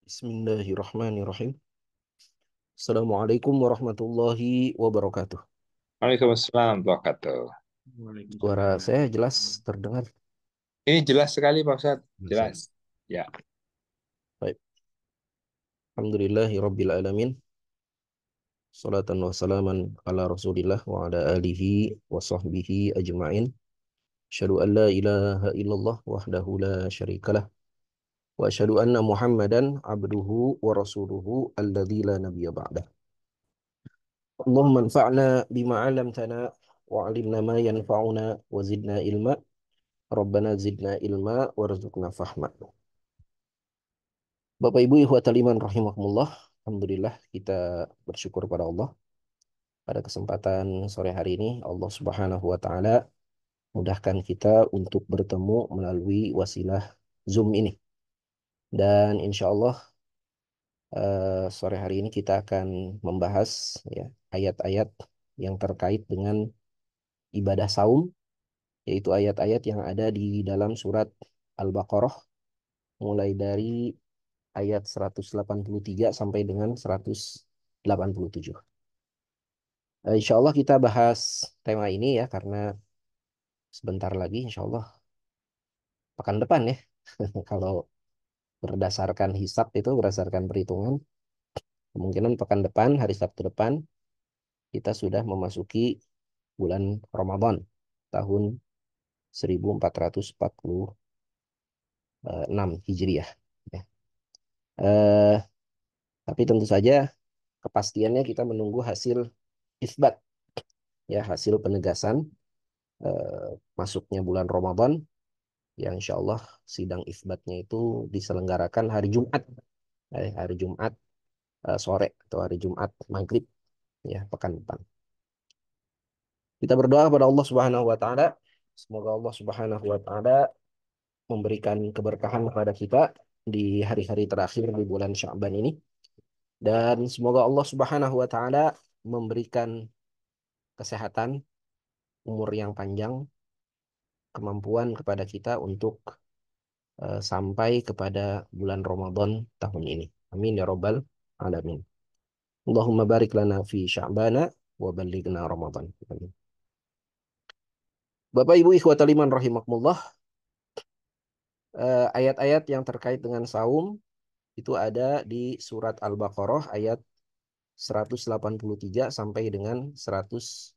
Bismillahirrahmanirrahim. Assalamualaikum warahmatullahi wabarakatuh. Waalaikumsalam warahmatullahi wabarakatuh. Suara saya jelas terdengar. Ini jelas sekali Pak Ustadz. Jelas ya. Jelas. Ya. Baik. Alhamdulillahi rabbil alamin. Salatan wa salaman ala Rasulillah wa ala alihi wa sahbihi ajma'in. Asyhadu an la ilaha illallah wahdahu la syarikalah wa asyhadu anna Muhammadan abduhu wa rasuluhu alladzi la nabiyya ba'dah. Allahumma anfa'na bima 'allamtana wa 'allimna ma yanfa'una wa zidna ilma. Rabbana zidna ilma warzuqna fahma. Bapak Ibu ikhwatal iman rahimakumullah. Alhamdulillah kita bersyukur pada Allah. Pada kesempatan sore hari ini Allah Subhanahu wa taala mudahkan kita untuk bertemu melalui wasilah Zoom ini. Dan insya Allah sore hari ini kita akan membahas ya ayat-ayat yang terkait dengan ibadah saum, yaitu ayat-ayat yang ada di dalam surat Al-Baqarah mulai dari ayat 183 sampai dengan 187. Insya Allah kita bahas tema ini ya karena sebentar lagi insya Allah pekan depan ya. Kalau berdasarkan hisab itu berdasarkan perhitungan kemungkinan pekan depan hari Sabtu depan kita sudah memasuki bulan Ramadan tahun 1446 Hijriah. Ya. Eh, tapi tentu saja kepastiannya kita menunggu hasil isbat ya hasil penegasan eh, masuknya bulan Ramadan yang insya Allah sidang isbatnya itu diselenggarakan hari Jumat, hari Jumat sore atau hari Jumat maghrib ya pekan depan. Kita berdoa kepada Allah Subhanahu Wa Taala, semoga Allah Subhanahu Wa Taala memberikan keberkahan kepada kita di hari-hari terakhir di bulan Sya'ban ini, dan semoga Allah Subhanahu Wa Taala memberikan kesehatan, umur yang panjang, kemampuan kepada kita untuk sampai kepada bulan Ramadan tahun ini. Amin ya Rabbal Alamin. Allahumma barik lana fi sya'bana wa ballighna Ramadan. Amin. Bapak Ibu ikhwatal iman rahimakumullah, ayat-ayat yang terkait dengan saum itu ada di surat Al-Baqarah ayat 183 sampai dengan 187.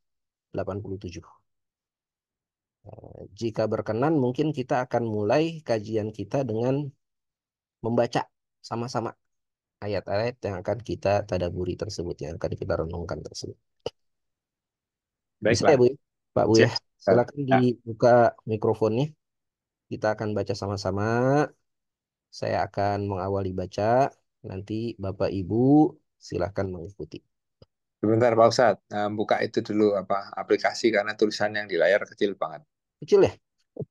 Jika berkenan mungkin kita akan mulai kajian kita dengan membaca sama-sama ayat-ayat yang akan kita tadaburi tersebut, yang akan kita renungkan tersebut. Bisa ya Baiklah. Bu ya? Pak Bu ya? Siap. Ustadz. Silakan Ya. dibuka mikrofonnya. Kita akan baca sama-sama. Saya akan mengawali baca. Nanti Bapak Ibu silakan mengikuti. Sebentar Pak Ustadz. Buka itu dulu apa aplikasi karena tulisan yang di layar kecil banget. Kecil ya?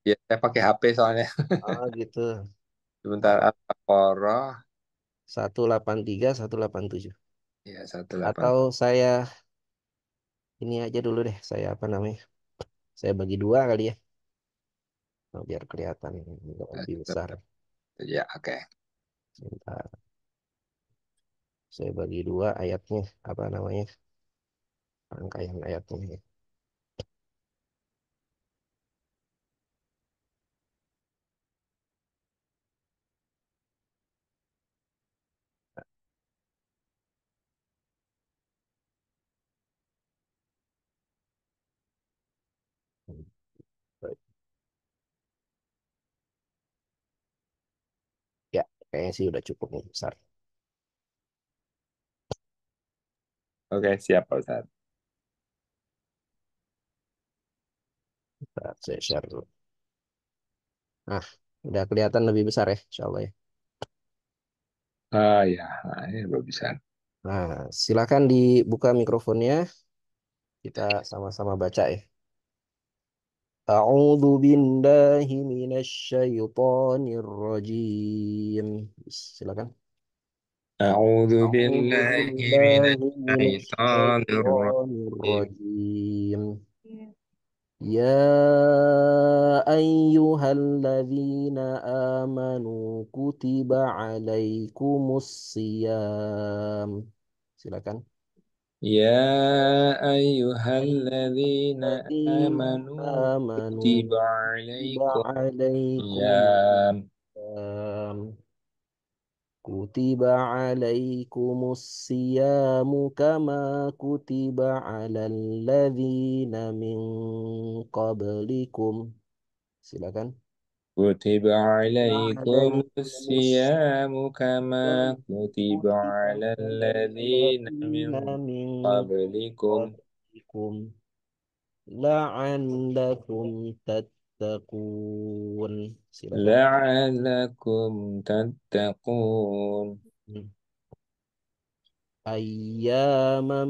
Ya, saya pakai HP soalnya. Ah gitu. Sebentar Al-Baqarah. 183, 187. Ya, 18. Atau saya ini aja dulu deh. Saya apa namanya? Saya bagi dua kali ya. Oh, biar kelihatan lebih besar. Ya, oke. Sebentar. Saya bagi dua ayatnya. Apa namanya? Rangkaian ayatnya ya. Baik. Ya, kayaknya sih udah cukup nih besar. Oke, siap Pak Ustadz. Bentar, saya share dulu. Nah, udah kelihatan lebih besar ya, insya Allah ya. Ya, nah, ini belum bisa. Nah, silakan dibuka mikrofonnya. Kita sama-sama baca ya. A'udzu billahi minasyaitonir rajim. Silakan. A'udzu A'udzu billahi billahi minasyaitonir minasyaitonir rajim. rajim. يا أيها الذين آمنوا كتب عليكم الصيام. Silakan. يا أيها الذين الذين آمنوا آمنوا كتب كتب عليكم عليكم الصيام الصيام كتب عليكم الصيام كما كتب على الذين من قبلكم. Silakan. كتب عليكم عليكم الصيام كما الصيام كتب كتب على على الذين الذين من من قبلكم قبلكم لعلكم تتقون. Silakan. لعلكم تتقون Ayyaman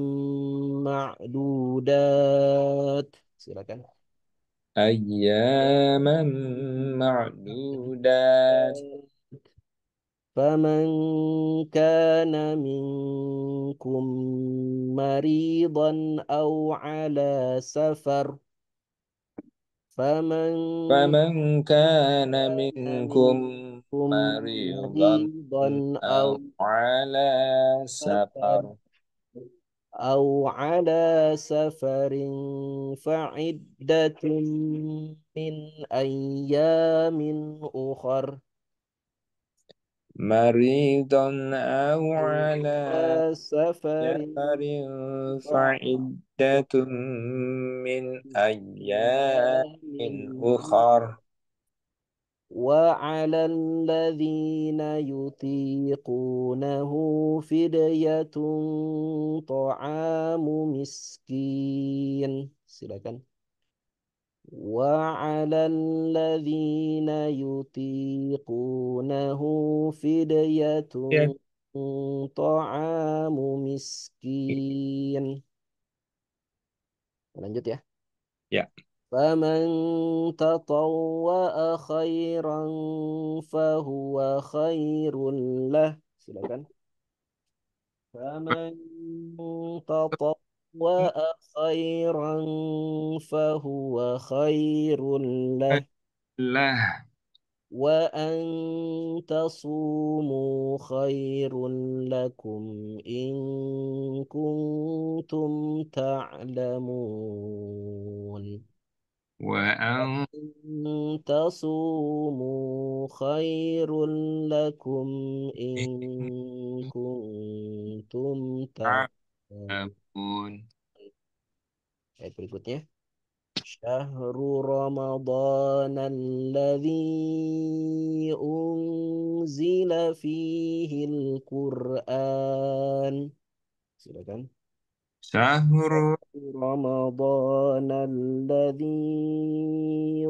ma'dudat. Silakan. أياما معدودات Faman kana minkum maridan aw ala safar. Faman فمن كان kana منكم minkum مريضا maridan aw أو على safar. سفر أو على سفر فعدة من أيام أخر. مريضا أو على على سفر سفر فعدة فعدة من من أيام أيام أخر. أخر وعلى الذين يطيقونه فدية طعام مسكين. Silakan. وعلى الذين يطيقونه فدية ya طعام مسكين. Lanjut ya. ya فمن تطوع خيرا فهو خير له. Silakan. فمن تطوع خيرا فهو خير له lah وأن تصوموا خير لكم إن كنتم تعلمون. وأن وأن تصوموا خير لكم إن كنتم تعلمون. تعلمون Ayat berikutnya. Syahrul Ramadan alladzi unzila fihi al-Qur'an. Silakan. sahur Ramadan alladzi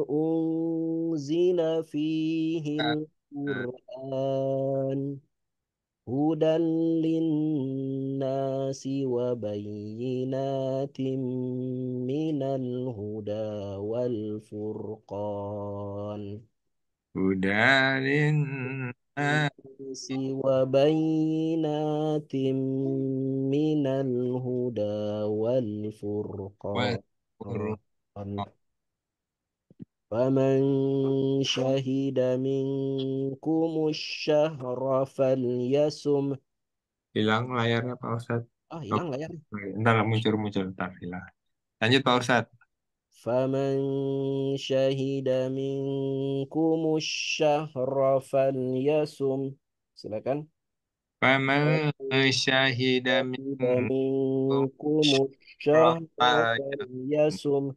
unzila fihi al-Qur'an. Hudan linnasi wa bayyinatin minal huda wal furqan. hudalin Linnasi wa bayyinatin minal huda wal furqan. فمن شهد منكم الشهر فليصم. hilang layarnya Pak Ustadz. Ah, Oh, hilang layar. ntar muncul-muncul ntar hilang. Lanjut Pak Ustadz. فمن شهد منكم الشهر فليصم. Silakan. Faman syahida شهد minkum منكم الشهر syahra فليصم.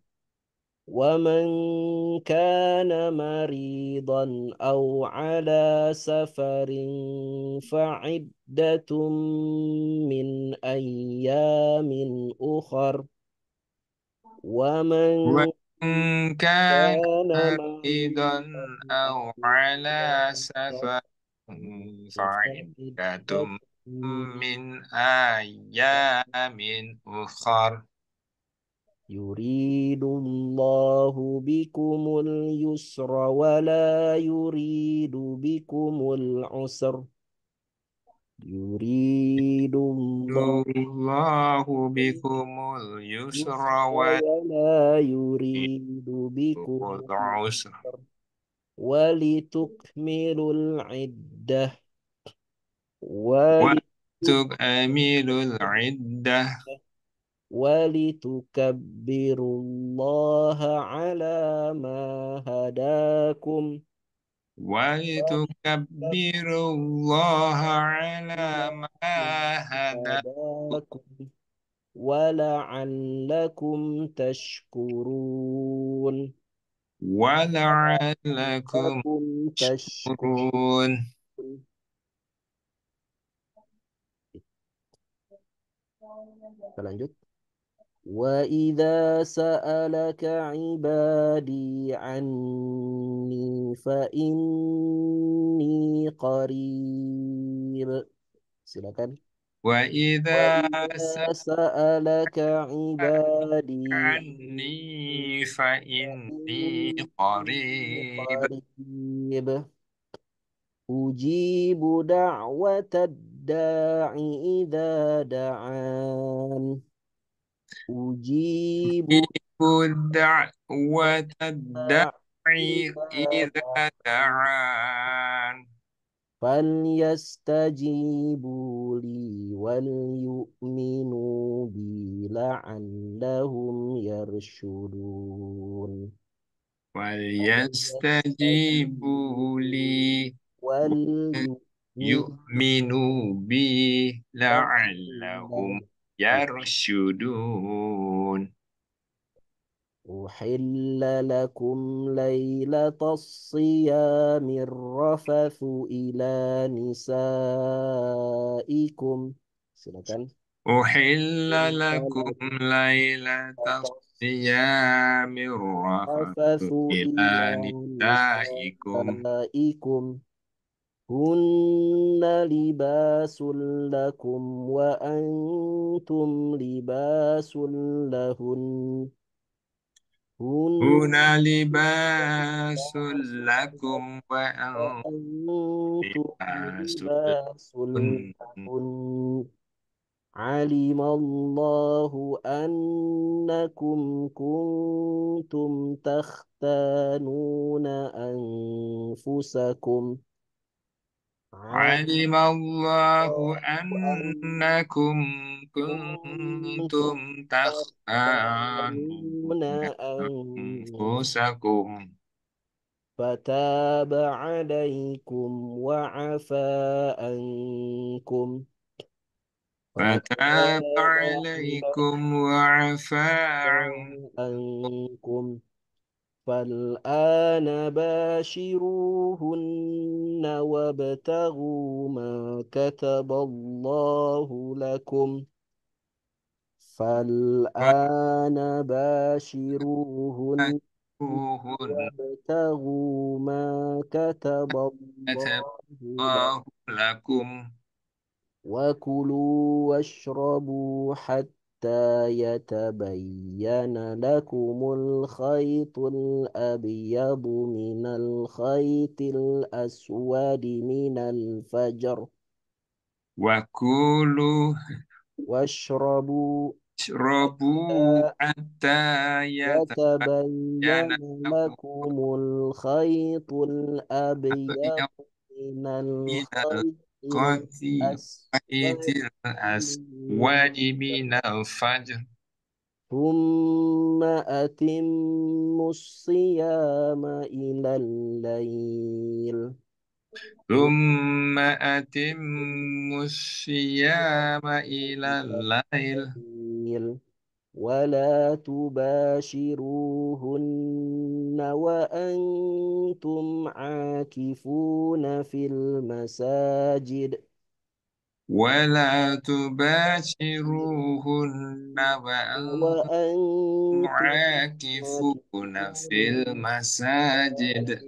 ومن كان مريضا أو على سفر فعدة من أيام أخر. wa ومن kana كان maridan مريضا aw أو ala على safar سفر fa'iddatum min ayamin ukhar يريد الله بكم اليسر ولا يريد بكم العسر yuridu Allah Allahu bikumul yusra yusra wa wa la yuridu bikum bikumul usra. walitukmilul iddah Wa walituk tukamilul iddah ولتكبروا على ما هداكم walitukabbirullaha ala ma hada هداكم ولعلكم تشكرون wala'allakum لكم تشكرون. tashkurun. Kita lanjut. وإذا سألك عبادي عني فإني قريب. Silakan. Wa idza وإذا سألك عبادي sa'anni fa inni فإني qarib. قريب أجيب دعوة الداع إذا دعان أجيب Ibu da'wata الداع da'i إذا idza دعان da'an. فليستجيبوا لي وليؤمنوا بي لعلهم يرشدون. Wal yastajibu فليستجيبوا li وليؤمنوا yu'minu bi la'allahum لعلهم. yarshudun. أحل لكم ليلة الصيام الرفث إلى نسائكم. Silakan. Uhilla أحل lakum لكم laylata siyamir الرفث rafathu ila إلى nisaikum. نسائكم هن لباس لكم وأنتم لباس لهن هن Huna libasul lakum wa وأنتم libasul لباس lahun. لهن علم الله أنكم كنتم تختانون أنفسكم علم Alimallahu الله annakum أنكم kuntum تختانون takhtanuna أنفسكم anfusakum. فتاب عليكم وعفى عنكم Fataba فتاب alaikum wa afa عنكم فالآن باشروهن وابتغوا ما كتب الله لكم فالآن باشروهن anfusakum. وابتغوا ما كتب الله لكم Kataballahu lakum. وكلوا واشربوا حتى يتبين لكم الخيط الأبيض من الخيط الأسود من الفجر Wa kulu واشربوا shrabu حتى hatta يتبين yatabayyana lakum لكم الخيط الأبيض al-abyadu من minal الخيط qati الأسود waitil من aswadi minal fajr. ثم أتموا الصيام إلى الليل Thumma atimmu siyama ilal lail. ولا تباشروهن وأنتم عاكفون في المساجد ولا تباشروهن وأنتم وأنتم عاكفون في عاكفون المساجد.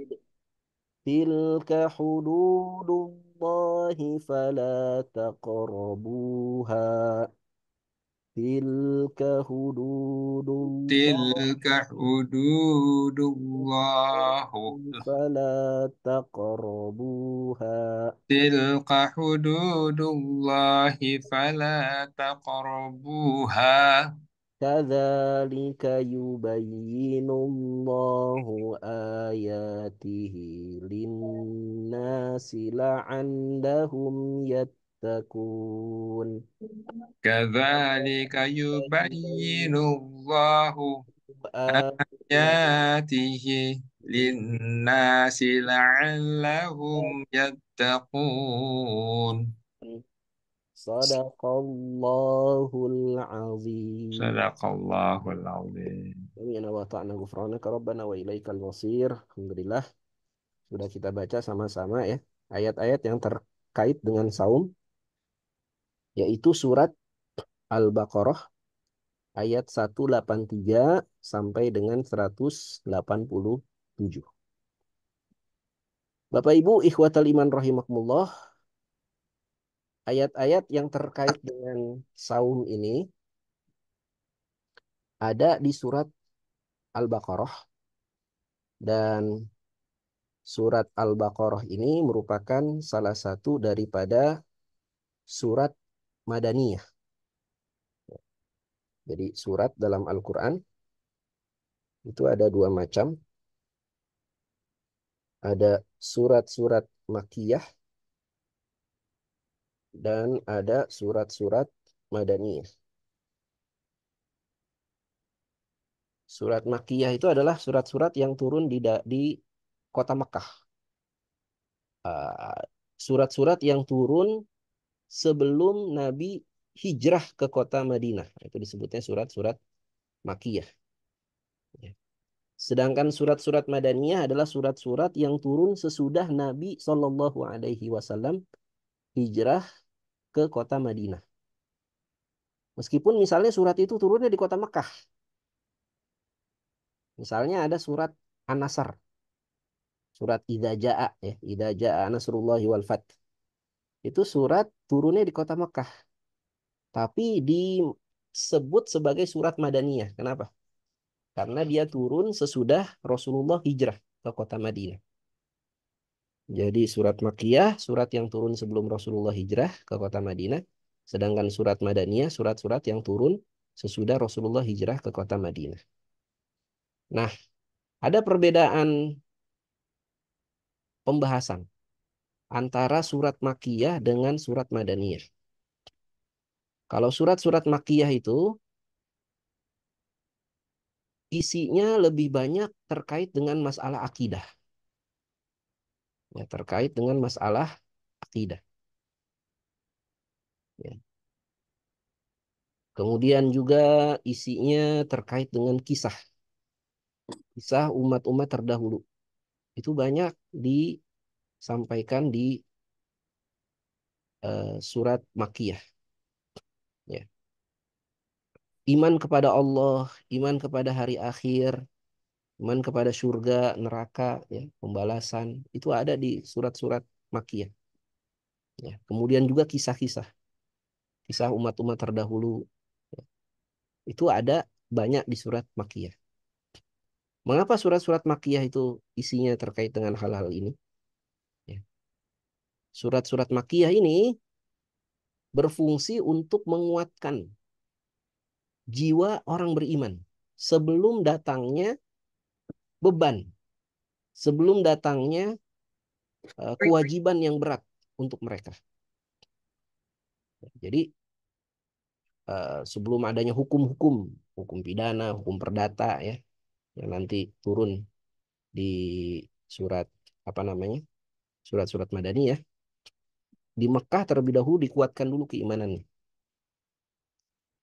تلك حدود الله فلا تقربوها تلك حدود الله تلك حدود الله فلا تقربوها تلك حدود الله فلا تقربوها كذلك يبين الله آياته للناس لعلهم يتقون. كذلك يبين الله آياته للناس لعلهم يتقون. Sadaqallahul azim. Sadaqallahul azim. Sami'na wa ta'na ghufranaka rabbana wa ilaikal masir. Alhamdulillah sudah kita baca sama-sama ya ayat-ayat yang terkait dengan saum, yaitu surat Al-Baqarah ayat 183 sampai dengan 187. Bapak Ibu ikhwatal iman rahimakumullah, ayat-ayat yang terkait dengan saum ini ada di surat Al-Baqarah, dan surat Al-Baqarah ini merupakan salah satu daripada surat Madaniyah. Jadi surat dalam Al-Quran itu ada dua macam. Ada surat-surat Makkiyah dan ada surat-surat Madaniyah. Surat Makkiyah itu adalah surat-surat yang turun di kota Mekah. Uh, Surat-surat yang turun sebelum Nabi hijrah ke kota Madinah. Itu disebutnya surat-surat Makkiyah. Ya. Sedangkan surat-surat Madaniyah adalah surat-surat yang turun sesudah Nabi SAW hijrah ke kota Madinah. Meskipun misalnya surat itu turunnya di kota Mekah. Misalnya ada surat An-Nasr, surat Idza Jaa ya, Idza Jaa Nasrullahi wal Fath. Itu surat turunnya di kota Mekah, tapi disebut sebagai surat Madaniyah. Kenapa? Karena dia turun sesudah Rasulullah hijrah ke kota Madinah. Jadi surat Makkiyah, surat yang turun sebelum Rasulullah hijrah ke kota Madinah. Sedangkan surat Madaniyah, surat-surat yang turun sesudah Rasulullah hijrah ke kota Madinah. Nah, ada perbedaan pembahasan antara surat Makkiyah dengan surat Madaniyah. Kalau surat-surat Makkiyah itu isinya lebih banyak terkait dengan masalah akidah. Ya, terkait dengan masalah akidah. Ya. Kemudian juga isinya terkait dengan kisah. Kisah umat-umat terdahulu. Itu banyak disampaikan di surat Makkiyah. Ya. Iman kepada Allah, iman kepada hari akhir, iman kepada surga, neraka, ya, pembalasan, itu ada di surat-surat Makkiyah. Ya. Kemudian juga kisah-kisah, kisah umat-umat terdahulu, ya, itu ada banyak di surat Makkiyah. Mengapa surat-surat Makkiyah itu isinya terkait dengan hal-hal ini? Ya. Surat-surat Makkiyah ini berfungsi untuk menguatkan jiwa orang beriman sebelum datangnya beban, sebelum datangnya kewajiban yang berat untuk mereka. Jadi sebelum adanya hukum-hukum, hukum pidana, hukum perdata ya, yang nanti turun di surat apa namanya, surat-surat Madaniyah, di Mekah terlebih dahulu dikuatkan dulu keimanannya.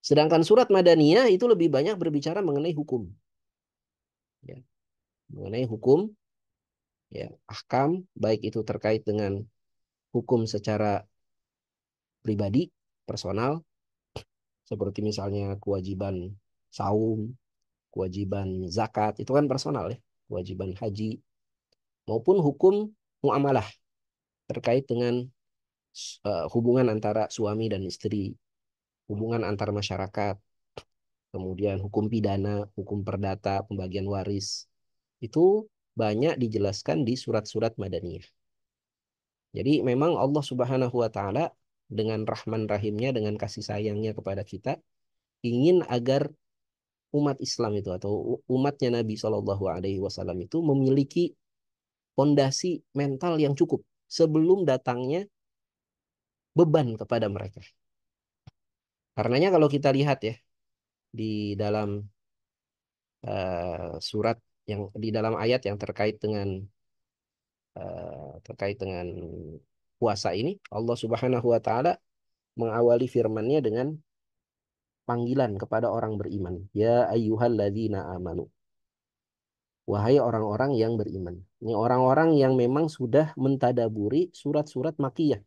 Sedangkan surat Madaniyah itu lebih banyak berbicara mengenai hukum, ya, mengenai hukum, ya, ahkam, baik itu terkait dengan hukum secara pribadi, personal, seperti misalnya kewajiban saum, kewajiban zakat, itu kan personal ya, kewajiban haji, maupun hukum muamalah terkait dengan hubungan antara suami dan istri, hubungan antar masyarakat, kemudian hukum pidana, hukum perdata, pembagian waris. Itu banyak dijelaskan di surat-surat Madaniyah. Jadi memang Allah Subhanahu wa taala dengan rahman rahimnya, dengan kasih sayangnya kepada kita, ingin agar umat Islam itu atau umatnya Nabi Shallallahu Alaihi Wasallam itu memiliki fondasi mental yang cukup sebelum datangnya beban kepada mereka. Karenanya kalau kita lihat ya di dalam surat yang di dalam ayat yang terkait dengan puasa ini, Allah Subhanahu wa taala mengawali firman-Nya dengan panggilan kepada orang beriman. Ya ayyuhalladzina amanu. Wahai orang-orang yang beriman. Ini orang-orang yang memang sudah mentadaburi surat-surat Makkiyah.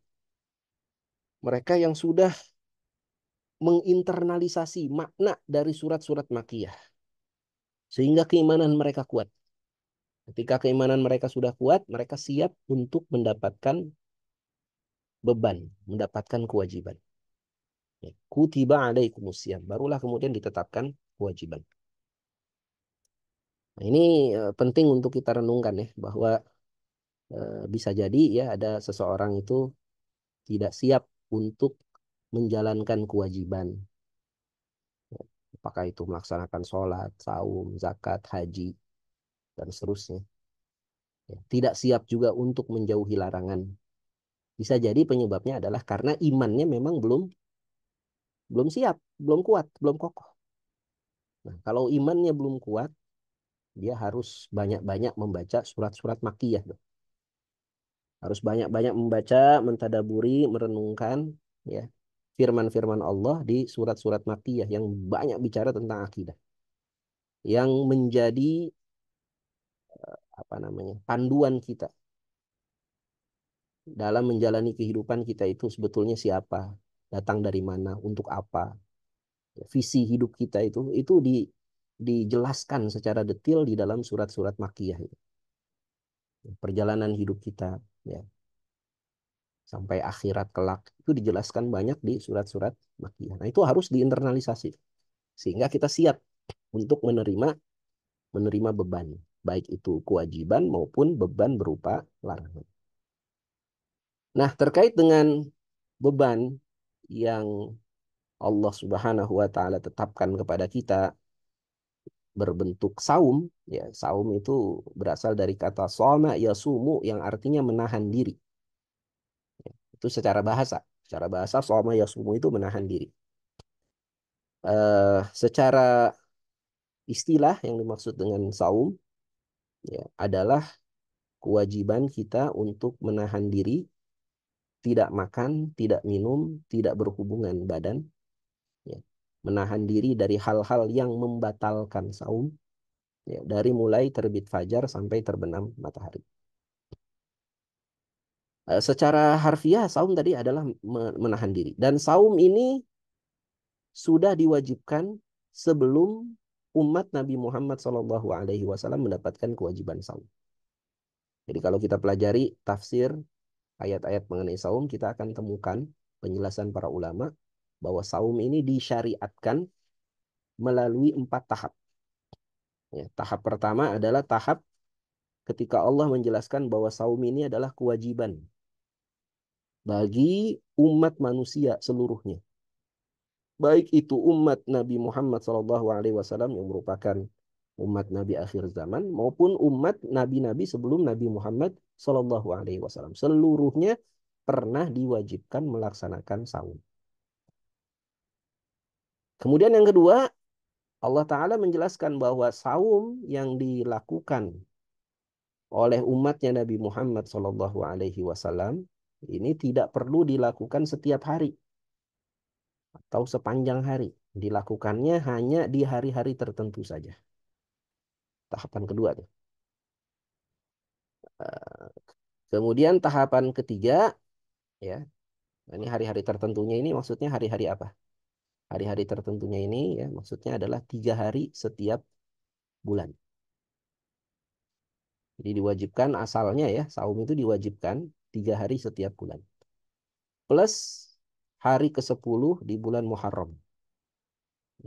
Mereka yang sudah menginternalisasi makna dari surat-surat Makkiyah. Sehingga keimanan mereka kuat. Ketika keimanan mereka sudah kuat, mereka siap untuk mendapatkan beban, mendapatkan kewajiban. Ya, kutiba alaikumusiyam. Barulah kemudian ditetapkan kewajiban. Nah, ini penting untuk kita renungkan ya, bahwa bisa jadi ya ada seseorang itu tidak siap untuk menjalankan kewajiban. Apakah itu melaksanakan sholat, saum, zakat, haji, dan seterusnya. Ya, tidak siap juga untuk menjauhi larangan. Bisa jadi penyebabnya adalah karena imannya memang belum belum siap, belum kuat, belum kokoh. Nah, kalau imannya belum kuat, dia harus banyak-banyak membaca surat-surat Makkiyah. Harus banyak-banyak membaca, mentadaburi, merenungkan ya firman-firman Allah di surat-surat Makkiyah yang banyak bicara tentang akidah. Yang menjadi apa namanya? Panduan kita dalam menjalani kehidupan kita itu sebetulnya siapa, datang dari mana, untuk apa. Ya, visi hidup kita itu dijelaskan secara detail di dalam surat-surat Makkiyah itu. Perjalanan hidup kita ya sampai akhirat kelak itu dijelaskan banyak di surat-surat Makkiyah. Nah, itu harus diinternalisasi sehingga kita siap untuk menerima beban, baik itu kewajiban maupun beban berupa larangan. Nah, terkait dengan beban yang Allah Subhanahu wa taala tetapkan kepada kita berbentuk saum, ya, saum itu berasal dari kata soma yasumu yang artinya menahan diri. Itu secara bahasa. Secara bahasa soma yasumu itu menahan diri. Secara istilah yang dimaksud dengan saum ya, adalah kewajiban kita untuk menahan diri, tidak makan, tidak minum, tidak berhubungan badan, ya. Menahan diri dari hal-hal yang membatalkan saum, ya, dari mulai terbit fajar sampai terbenam matahari. Secara harfiah saum tadi adalah menahan diri. Dan saum ini sudah diwajibkan sebelum umat Nabi Muhammad SAW mendapatkan kewajiban saum. Jadi kalau kita pelajari tafsir ayat-ayat mengenai saum, kita akan temukan penjelasan para ulama bahwa saum ini disyariatkan melalui 4 tahap. Ya, tahap pertama adalah tahap ketika Allah menjelaskan bahwa saum ini adalah kewajiban bagi umat manusia seluruhnya. Baik itu umat Nabi Muhammad SAW yang merupakan umat Nabi akhir zaman maupun umat nabi-nabi sebelum Nabi Muhammad SAW. Seluruhnya pernah diwajibkan melaksanakan saum. Kemudian yang kedua, Allah Ta'ala menjelaskan bahwa saum yang dilakukan oleh umatnya Nabi Muhammad SAW ini tidak perlu dilakukan setiap hari atau sepanjang hari. Dilakukannya hanya di hari-hari tertentu saja. Tahapan kedua tuh. Kemudian tahapan ketiga, ya, ini hari-hari tertentunya ini maksudnya hari-hari apa? Hari-hari tertentunya ini ya maksudnya adalah 3 hari setiap bulan. Jadi diwajibkan asalnya ya, saum itu diwajibkan 3 hari setiap bulan. Plus hari ke-10 di bulan Muharram.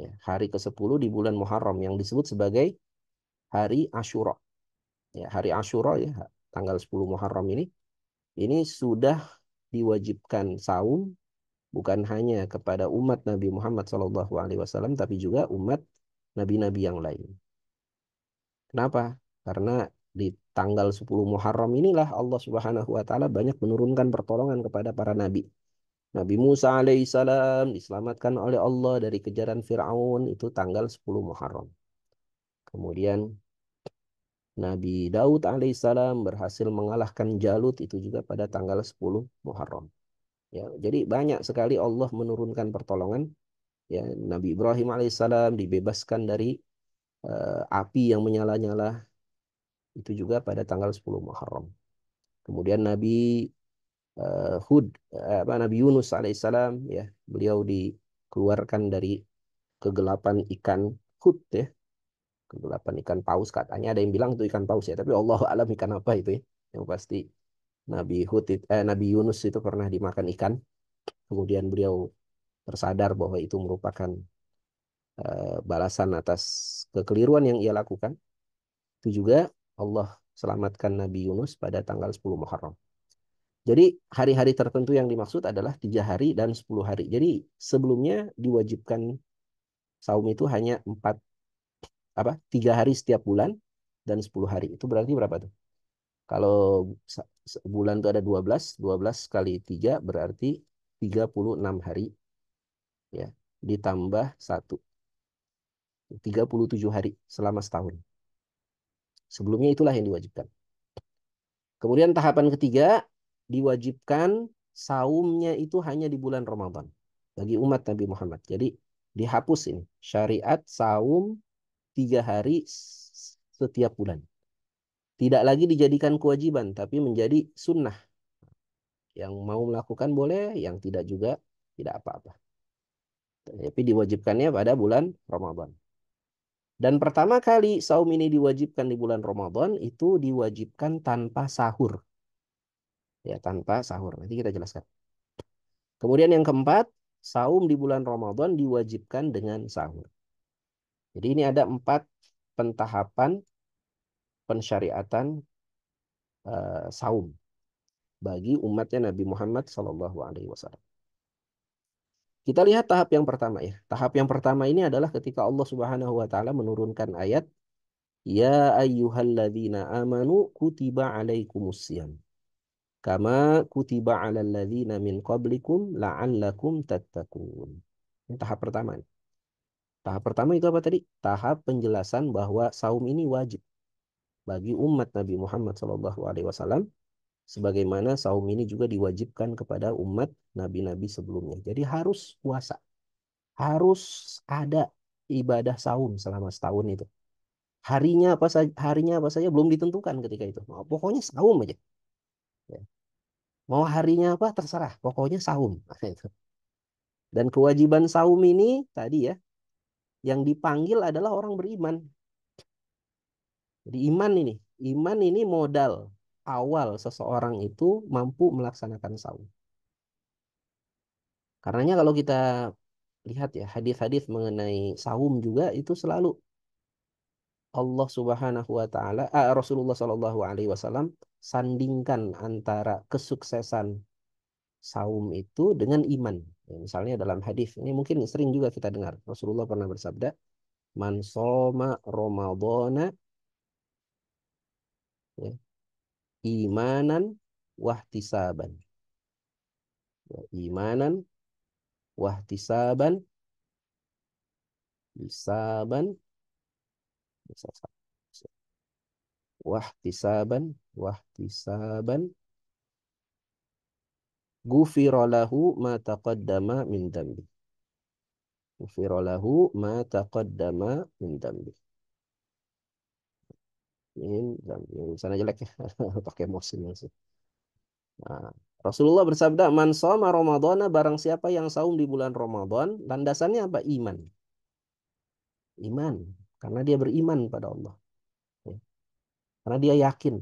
Ya, hari ke-10 di bulan Muharram yang disebut sebagai hari Asyura. Ya, hari Asyura ya, tanggal 10 Muharram ini Ini sudah diwajibkan saum bukan hanya kepada umat Nabi Muhammad SAW, tapi juga umat nabi-nabi yang lain. Kenapa? Karena di tanggal 10 Muharram inilah Allah Subhanahu wa taala banyak menurunkan pertolongan kepada para nabi. Nabi Musa alaihissalam diselamatkan oleh Allah dari kejaran Firaun itu tanggal 10 Muharram. Kemudian Nabi Daud alaihissalam berhasil mengalahkan Jalut itu juga pada tanggal 10 Muharram. Ya, jadi banyak sekali Allah menurunkan pertolongan. Ya, Nabi Ibrahim alaihissalam dibebaskan dari api yang menyala-nyala itu juga pada tanggal 10 Muharram. Kemudian Nabi Nabi Yunus alaihissalam, ya, beliau dikeluarkan dari kegelapan ikan Hud, ya, kegelapan ikan paus, katanya ada yang bilang itu ikan paus, ya, tapi Allah alam ikan apa itu, ya. Yang pasti Nabi Yunus itu pernah dimakan ikan, kemudian beliau tersadar bahwa itu merupakan balasan atas kekeliruan yang ia lakukan. Itu juga Allah selamatkan Nabi Yunus pada tanggal 10 Muharram. Jadi hari-hari tertentu yang dimaksud adalah 3 hari dan 10 hari. Jadi sebelumnya diwajibkan saum itu hanya 3 hari setiap bulan dan 10 hari. Itu berarti berapa tuh? Kalau bulan itu ada 12, 12 kali 3 berarti 36 hari, ya. Ditambah 1, 37 hari selama setahun. Sebelumnya itulah yang diwajibkan. Kemudian tahapan ketiga, diwajibkan saumnya itu hanya di bulan Ramadan bagi umat Nabi Muhammad. Jadi dihapus ini syariat saum 3 hari setiap bulan. Tidak lagi dijadikan kewajiban, tapi menjadi sunnah. Yang mau melakukan boleh, yang tidak juga tidak apa-apa. Tapi diwajibkannya pada bulan Ramadan. Dan pertama kali saum ini diwajibkan di bulan Ramadan itu diwajibkan tanpa sahur. Ya, tanpa sahur. Nanti kita jelaskan. Kemudian yang keempat, saum di bulan Ramadan diwajibkan dengan sahur. Jadi ini ada 4 pentahapan pensyariatan saum bagi umatnya Nabi Muhammad SAW. Kita lihat tahap yang pertama, ya. Tahap yang pertama ini adalah ketika Allah Subhanahu wa taala menurunkan ayat Ya ayyuhalladzina amanu kutiba alaikumusiyam kama kutiba alal ladzina min qablikum la'allakum tattaqun. Ini tahap pertama. Tahap pertama itu apa tadi? Tahap penjelasan bahwa saum ini wajib bagi umat Nabi Muhammad SAW, sebagaimana saum ini juga diwajibkan kepada umat nabi-nabi sebelumnya. Jadi harus puasa, harus ada ibadah saum selama setahun itu. Harinya apa saja belum ditentukan ketika itu. Nah, pokoknya saum aja. Ya. Mau harinya apa terserah, pokoknya saum. Nah, itu. Dan kewajiban saum ini tadi, ya, yang dipanggil adalah orang beriman. Jadi iman ini modal awal seseorang itu mampu melaksanakan saum. Karenanya kalau kita lihat, ya, hadis-hadis mengenai saum juga itu selalu Allah Subhanahu wa taala, Rasulullah Shallallahu alaihi wasallam sandingkan antara kesuksesan saum itu dengan iman. Ya, misalnya dalam hadis ini mungkin sering juga kita dengar. Rasulullah pernah bersabda, "Man shoma Ramadhana, ya, imanan wahtisaban." Ya, imanan wahtisaban, hisaban, wahtisaban, gufira lahu ma taqaddama min dambi. Gufira lahu ma taqaddama min dambi. Ini sana jelek, ya. Pakai mouse ini. Nah, Rasulullah bersabda, "Man shoma Ramadhana, barang siapa yang saum di bulan Ramadan, landasannya apa? Iman. Iman, karena dia beriman pada Allah. Ya. Karena dia yakin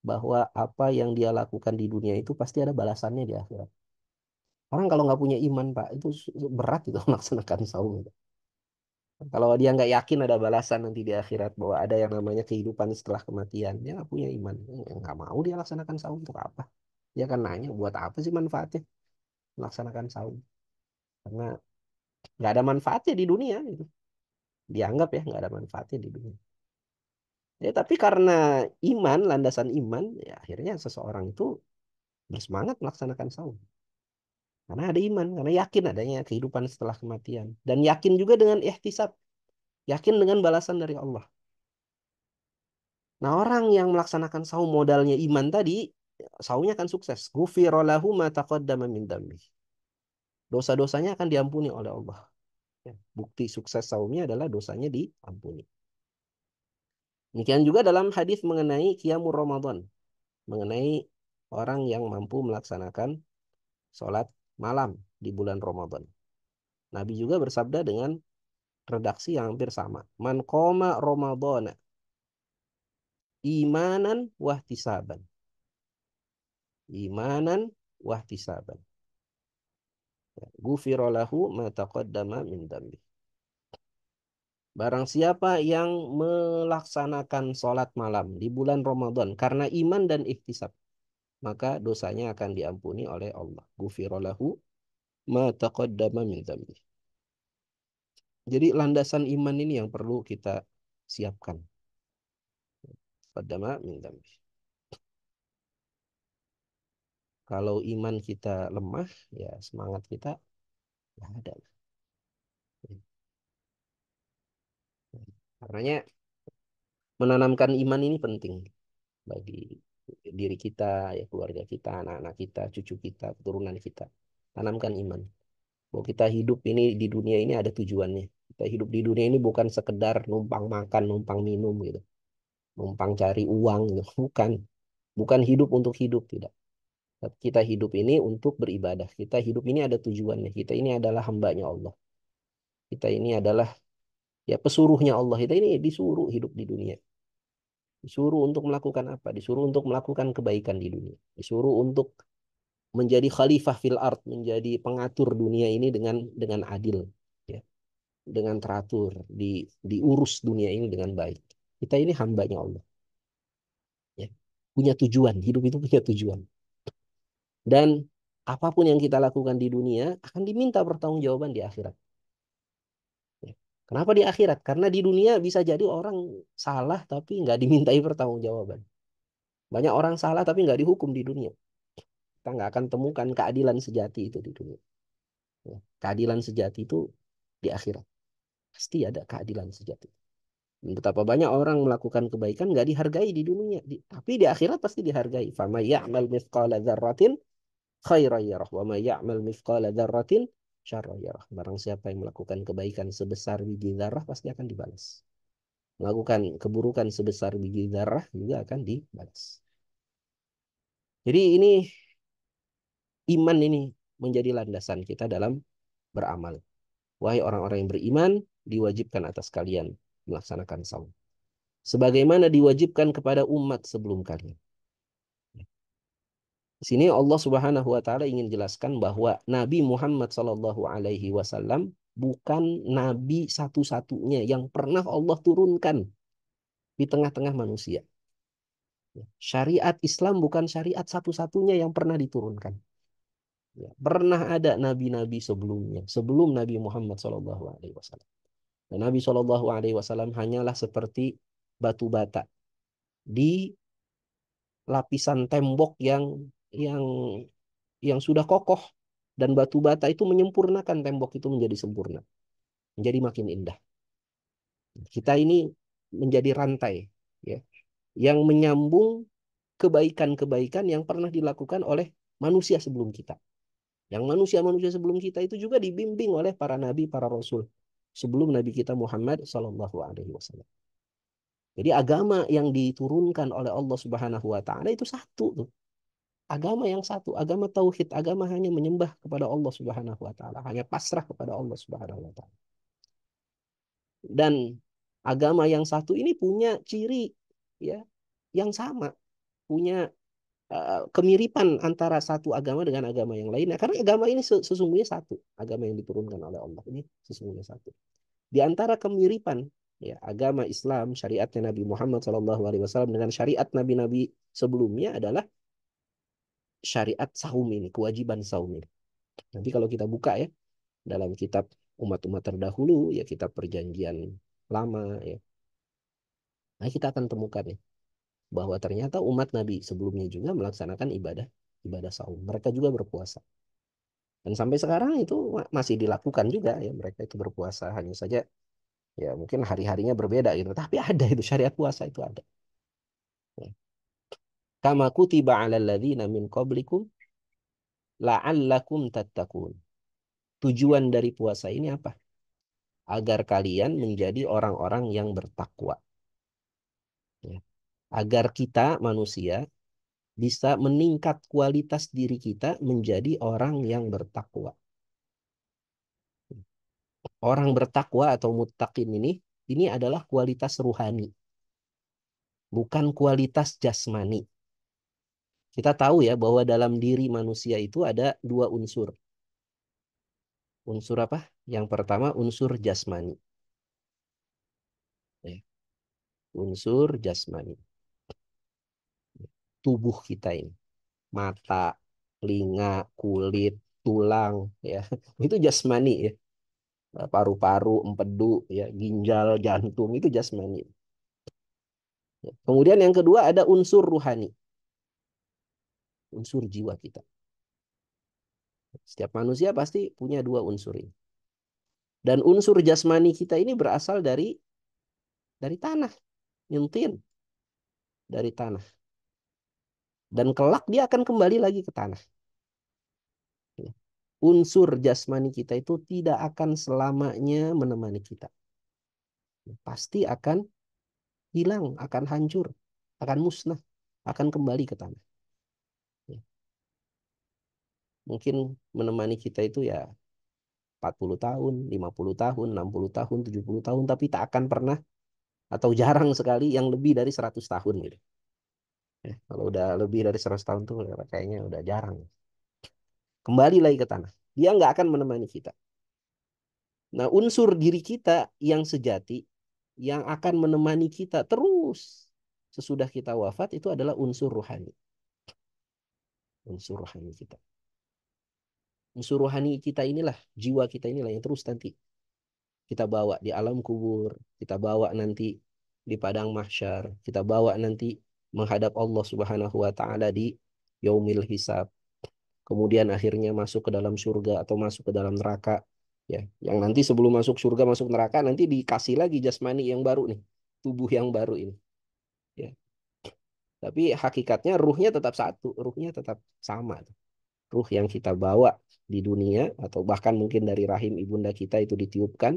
bahwa apa yang dia lakukan di dunia itu pasti ada balasannya di akhirat. Orang kalau nggak punya iman, Pak, itu berat itu melaksanakan saum itu. Kalau dia nggak yakin ada balasan nanti di akhirat, bahwa ada yang namanya kehidupan setelah kematian, dia nggak punya iman. Nggak mau dia laksanakan saum untuk apa? Dia akan nanya, buat apa sih manfaatnya melaksanakan saum? Karena nggak ada manfaatnya di dunia gitu. Dianggap ya nggak ada manfaatnya di dunia. Ya, tapi karena iman, landasan iman, ya akhirnya seseorang itu bersemangat melaksanakan saum. Karena ada iman, karena yakin adanya kehidupan setelah kematian. Dan yakin juga dengan ihtisab, yakin dengan balasan dari Allah. Nah, orang yang melaksanakan saum modalnya iman tadi, saumnya akan sukses. Ghufira lahu ma taqaddama min dzambi. Dosa-dosanya akan diampuni oleh Allah. Ya, bukti sukses saumnya adalah dosanya diampuni. Demikian juga dalam hadis mengenai qiyamul Ramadan, mengenai orang yang mampu melaksanakan sholat malam di bulan Ramadan. Nabi juga bersabda dengan redaksi yang hampir sama. Man qoma Ramadana imanan wahtisaban. Imanan wahtisaban. Ghufira lahu ma taqaddama min dambi. Barang siapa yang melaksanakan sholat malam di bulan Ramadan karena iman dan ihtisab, maka dosanya akan diampuni oleh Allah. Ghufira lahu ma taqaddama min dambi. Jadi landasan iman ini yang perlu kita siapkan. Taqaddama min dambi. Kalau iman kita lemah, ya semangat kita nggak ada. Karenanya menanamkan iman ini penting bagi diri kita, ya keluarga kita, anak-anak kita, cucu kita, keturunan kita. Tanamkan iman. Bahwa kita hidup ini di dunia ini ada tujuannya. Kita hidup di dunia ini bukan sekedar numpang makan, numpang minum gitu. Numpang cari uang gitu. Bukan. Bukan hidup untuk hidup, tidak. Tapi kita hidup ini untuk beribadah. Kita hidup ini ada tujuannya. Kita ini adalah hambanya Allah. Kita ini adalah ya pesuruhnya Allah. Kita ini disuruh hidup di dunia. Disuruh untuk melakukan apa? Disuruh untuk melakukan kebaikan di dunia. Disuruh untuk menjadi khalifah fil ard, menjadi pengatur dunia ini dengan adil, ya, dengan teratur, diurus dunia ini dengan baik. Kita ini hambanya Allah, ya. Punya tujuan, hidup itu punya tujuan. Dan apapun yang kita lakukan di dunia akan diminta pertanggungjawaban di akhirat. Ya. Kenapa di akhirat? Karena di dunia bisa jadi orang salah tapi nggak dimintai pertanggungjawaban. Banyak orang salah tapi nggak dihukum di dunia. Kita nggak akan temukan keadilan sejati itu di dunia. Ya. Keadilan sejati itu di akhirat. Pasti ada keadilan sejati. Betapa banyak orang melakukan kebaikan nggak dihargai di dunia, tapi di akhirat pasti dihargai. Fama ya'mal mithqala dzarratin khairan yarah wa ma ya'mal mithqala dzarratin syarran yarah. Barang siapa yang melakukan kebaikan sebesar biji zarah pasti akan dibalas. Melakukan keburukan sebesar biji zarah juga akan dibalas. Jadi ini iman ini menjadi landasan kita dalam beramal. Wahai orang-orang yang beriman, diwajibkan atas kalian melaksanakan saum. Sebagaimana diwajibkan kepada umat sebelum kalian. Di sini Allah Subhanahu wa taala ingin jelaskan bahwa Nabi Muhammad sallallahu alaihi wasallam bukan nabi satu-satunya yang pernah Allah turunkan di tengah-tengah manusia. Syariat Islam bukan syariat satu-satunya yang pernah diturunkan. Ya, pernah ada nabi-nabi sebelumnya, sebelum Nabi Muhammad sallallahu alaihi wasallam. Dan Nabi sallallahu alaihi wasallam hanyalah seperti batu bata di lapisan tembok yang yang sudah kokoh, dan batu bata itu menyempurnakan tembok itu menjadi sempurna, menjadi makin indah. Kita ini menjadi rantai, ya, yang menyambung kebaikan-kebaikan yang pernah dilakukan oleh manusia sebelum kita. Yang manusia-manusia sebelum kita itu juga dibimbing oleh para nabi, para rasul sebelum Nabi kita Muhammad Sallallahu Alaihi Wasallam. Jadi agama yang diturunkan oleh Allah Subhanahu Wa Taala itu satu tuh. Agama yang satu, agama tauhid, agama hanya menyembah kepada Allah Subhanahu wa taala, hanya pasrah kepada Allah Subhanahu wa taala. Dan agama yang satu ini punya ciri, ya, yang sama, punya kemiripan antara satu agama dengan agama yang lainnya, karena agama ini sesungguhnya satu, agama yang diturunkan oleh Allah ini sesungguhnya satu. Di antara kemiripan, ya, agama Islam, syariatnya Nabi Muhammad SAW dengan syariat nabi-nabi sebelumnya adalah syariat saum ini, kewajiban saum ini. Nanti kalau kita buka ya dalam kitab umat-umat terdahulu, ya kitab perjanjian lama ya. Nah, kita akan temukan ya bahwa ternyata umat Nabi sebelumnya juga melaksanakan ibadah ibadah saum. Mereka juga berpuasa. Dan sampai sekarang itu masih dilakukan juga ya, mereka itu berpuasa, hanya saja ya mungkin hari-harinya berbeda gitu. Tapi ada itu syariat puasa itu ada. Ya. Kama kutiba 'alal ladzina min qablikum la'allakum tattaqun. Tujuan dari puasa ini apa? Agar kalian menjadi orang-orang yang bertakwa. Ya. Agar kita manusia bisa meningkat kualitas diri kita menjadi orang yang bertakwa. Orang bertakwa atau muttaqin ini adalah kualitas ruhani, bukan kualitas jasmani. Kita tahu ya bahwa dalam diri manusia itu ada dua unsur. Unsur apa? Yang pertama unsur jasmani. Ya. Unsur jasmani. Tubuh kita ini. Mata, telinga, kulit, tulang. Ya. Itu jasmani ya. Paru-paru, empedu, ya, ginjal, jantung. Itu jasmani. Ya. Kemudian yang kedua ada unsur ruhani. Unsur jiwa kita. Setiap manusia pasti punya dua unsur ini. Dan unsur jasmani kita ini berasal dari tanah, nyuntin dari tanah. Dan kelak dia akan kembali lagi ke tanah. Unsur jasmani kita itu tidak akan selamanya menemani kita. Pasti akan hilang, akan hancur, akan musnah, akan kembali ke tanah. Mungkin menemani kita itu ya 40 tahun, 50 tahun, 60 tahun, 70 tahun, tapi tak akan pernah atau jarang sekali yang lebih dari 100 tahun gitu. Kalau udah lebih dari 100 tahun tuh ya kayaknya udah jarang. Kembali lagi ke tanah. Dia nggak akan menemani kita. Nah, unsur diri kita yang sejati, yang akan menemani kita terus sesudah kita wafat, itu adalah unsur rohani. Unsur rohani kita. Unsur rohani kita inilah, jiwa kita inilah yang terus nanti kita bawa di alam kubur, kita bawa nanti di padang mahsyar, kita bawa nanti menghadap Allah Subhanahu wa taala di yaumil hisab. Kemudian akhirnya masuk ke dalam surga atau masuk ke dalam neraka, ya, yang nanti sebelum masuk surga masuk neraka nanti dikasih lagi jasmani yang baru nih, tubuh yang baru ini, ya, tapi hakikatnya ruhnya tetap satu, ruhnya tetap sama, ruh yang kita bawa di dunia atau bahkan mungkin dari rahim ibunda kita itu ditiupkan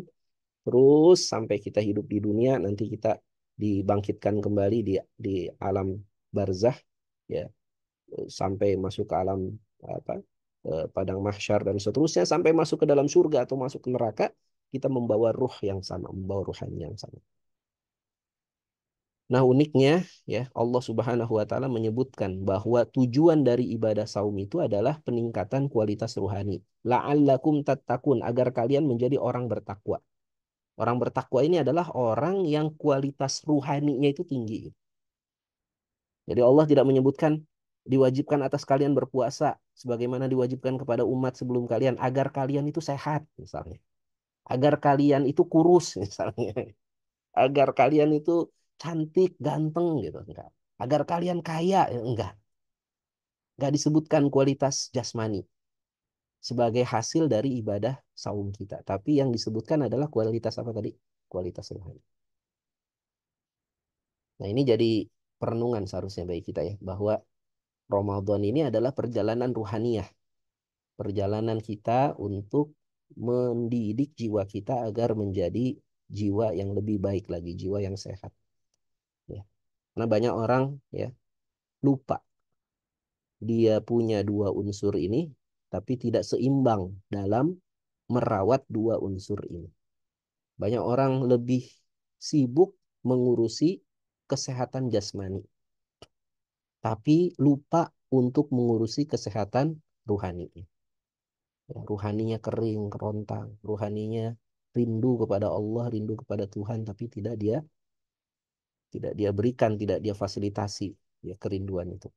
terus sampai kita hidup di dunia, nanti kita dibangkitkan kembali di alam barzah, ya, sampai masuk ke alam apa, padang mahsyar dan seterusnya sampai masuk ke dalam surga atau masuk ke neraka, kita membawa ruh yang sama, membawa ruhani yang sama. Nah, uniknya ya Allah Subhanahu wa taala menyebutkan bahwa tujuan dari ibadah saum itu adalah peningkatan kualitas ruhani. La'allakum tattaqun, agar kalian menjadi orang bertakwa. Orang bertakwa ini adalah orang yang kualitas ruhaninya itu tinggi. Jadi Allah tidak menyebutkan diwajibkan atas kalian berpuasa sebagaimana diwajibkan kepada umat sebelum kalian agar kalian itu sehat misalnya. Agar kalian itu kurus misalnya. Agar kalian itu cantik, ganteng gitu, enggak. Agar kalian kaya, ya, enggak. Enggak disebutkan kualitas jasmani sebagai hasil dari ibadah saum kita. Tapi yang disebutkan adalah kualitas apa tadi? Kualitas rohani. Nah, ini jadi perenungan seharusnya bagi kita ya, bahwa Ramadan ini adalah perjalanan ruhaniyah, perjalanan kita untuk mendidik jiwa kita agar menjadi jiwa yang lebih baik lagi, jiwa yang sehat. Ya. Karena banyak orang ya lupa dia punya dua unsur ini, tapi tidak seimbang dalam merawat dua unsur ini. Banyak orang lebih sibuk mengurusi kesehatan jasmani, tapi lupa untuk mengurusi kesehatan ruhani. Ya, ruhaninya kering, kerontang, ruhaninya rindu kepada Allah, rindu kepada Tuhan, tapi tidak dia berikan, tidak dia fasilitasi ya kerinduan itu.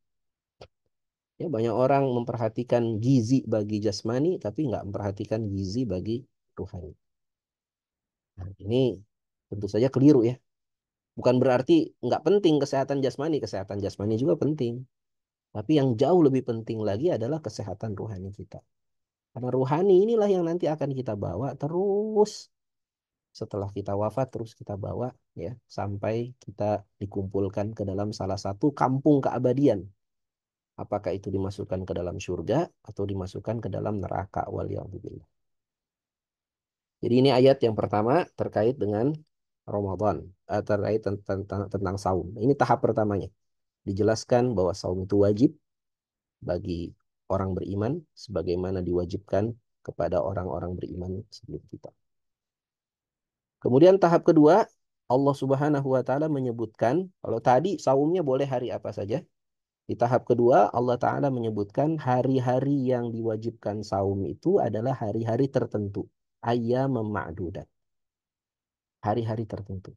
Ya, banyak orang memperhatikan gizi bagi jasmani, tapi nggak memperhatikan gizi bagi rohani. Nah, ini tentu saja keliru ya. Bukan berarti nggak penting kesehatan jasmani juga penting. Tapi yang jauh lebih penting lagi adalah kesehatan rohani kita. Karena rohani inilah yang nanti akan kita bawa terus setelah kita wafat, terus kita bawa ya sampai kita dikumpulkan ke dalam salah satu kampung keabadian. Apakah itu dimasukkan ke dalam surga atau dimasukkan ke dalam neraka, waliyadzubillah. Jadi ini ayat yang pertama terkait dengan Ramadan, terkait tentang saum. Ini tahap pertamanya. Dijelaskan bahwa saum itu wajib bagi orang beriman sebagaimana diwajibkan kepada orang-orang beriman sebelum kita. Kemudian tahap kedua, Allah Subhanahu wa taala menyebutkan kalau tadi saumnya boleh hari apa saja. Di tahap kedua, Allah Ta'ala menyebutkan hari-hari yang diwajibkan saum itu adalah hari-hari tertentu. Ayyam ma'dudat. Hari-hari tertentu.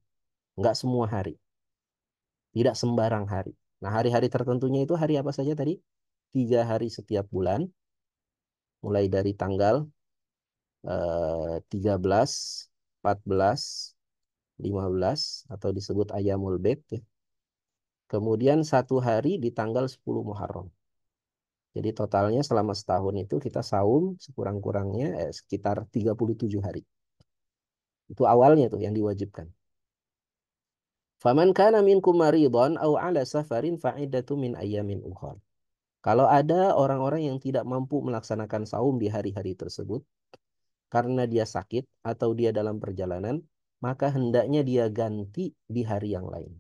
Enggak semua hari. Tidak sembarang hari. Nah, hari-hari tertentunya itu hari apa saja tadi? 3 hari setiap bulan. Mulai dari tanggal 13, 14, 15, atau disebut Ayyamul Bid. Ya. Kemudian 1 hari di tanggal 10 Muharram. Jadi totalnya selama setahun itu kita saum sekurang-kurangnya sekitar 37 hari. Itu awalnya tuh yang diwajibkan. Faman kana minkum maridhan aw ala safarin fa'iddatu min ayyamin ukhra. Kalau ada orang-orang yang tidak mampu melaksanakan saum di hari-hari tersebut karena dia sakit atau dia dalam perjalanan, maka hendaknya dia ganti di hari yang lain.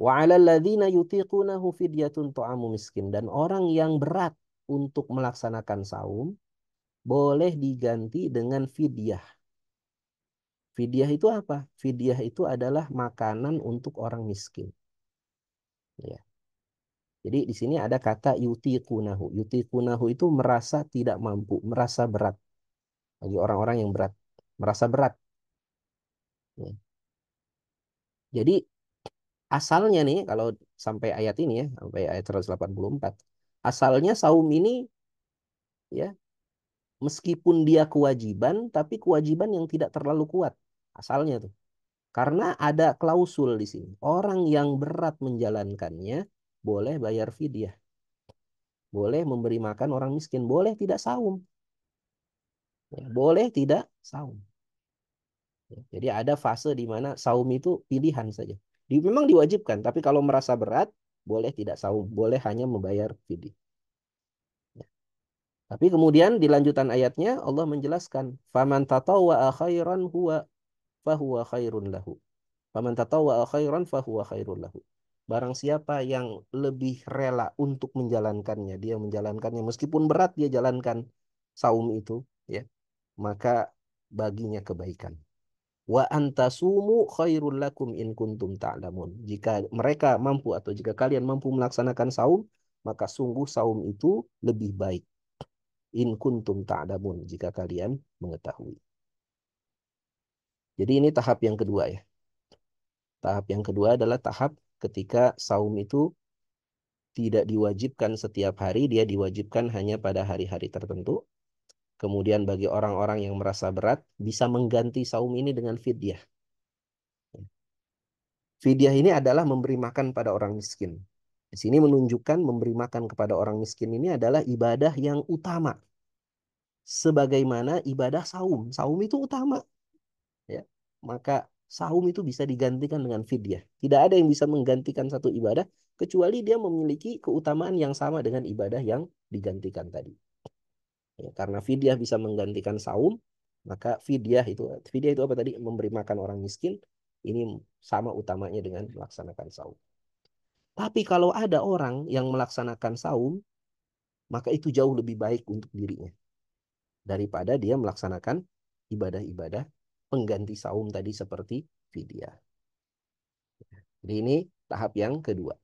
Wa 'alal ladzina yutiqunahu fidyatun ta'amu miskin, dan orang yang berat untuk melaksanakan saum boleh diganti dengan fidyah. Fidyah itu apa? Fidyah itu adalah makanan untuk orang miskin. Ya. Jadi di sini ada kata yutiqunahu. Yutiqunahu itu merasa tidak mampu, merasa berat. Bagi orang-orang yang berat, merasa berat. Ya. Jadi asalnya nih, kalau sampai ayat ini ya, sampai ayat 184, asalnya saum ini ya, meskipun dia kewajiban, tapi kewajiban yang tidak terlalu kuat. Asalnya tuh. Karena ada klausul di sini. Orang yang berat menjalankannya boleh bayar fidyah. Boleh memberi makan orang miskin. Boleh tidak saum. Ya, boleh tidak saum. Ya, jadi ada fase di mana saum itu pilihan saja. Memang diwajibkan. Tapi kalau merasa berat, boleh tidak saum. Boleh hanya membayar fidyah. Ya. Tapi kemudian di lanjutan ayatnya Allah menjelaskan. Faman tatawwa'a khairan huwa fahuwa khairun lahu. Faman tatawwa'a khairan fahuwa khairul lahu. Barang siapa yang lebih rela untuk menjalankannya, dia menjalankannya meskipun berat dia jalankan saum itu, ya, maka baginya kebaikan. Wa antasumu khairul lakum in kuntum ta'lamun. Jika mereka mampu atau jika kalian mampu melaksanakan saum, maka sungguh saum itu lebih baik. In kuntum ta'lamun, jika kalian mengetahui. Jadi ini tahap yang kedua ya. Tahap yang kedua adalah tahap ketika saum itu tidak diwajibkan setiap hari, dia diwajibkan hanya pada hari-hari tertentu. Kemudian bagi orang-orang yang merasa berat, bisa mengganti saum ini dengan fidyah. Fidyah ini adalah memberi makan pada orang miskin. Di sini menunjukkan memberi makan kepada orang miskin ini adalah ibadah yang utama. Sebagaimana ibadah saum. Saum itu utama. Ya. Maka saum itu bisa digantikan dengan fidyah. Tidak ada yang bisa menggantikan satu ibadah kecuali dia memiliki keutamaan yang sama dengan ibadah yang digantikan tadi. Ya, karena fidyah bisa menggantikan saum, maka fidyah itu apa tadi? Memberi makan orang miskin. Ini sama utamanya dengan melaksanakan saum. Tapi kalau ada orang yang melaksanakan saum, maka itu jauh lebih baik untuk dirinya daripada dia melaksanakan ibadah-ibadah pengganti saum tadi seperti fidyah. Jadi ini tahap yang kedua.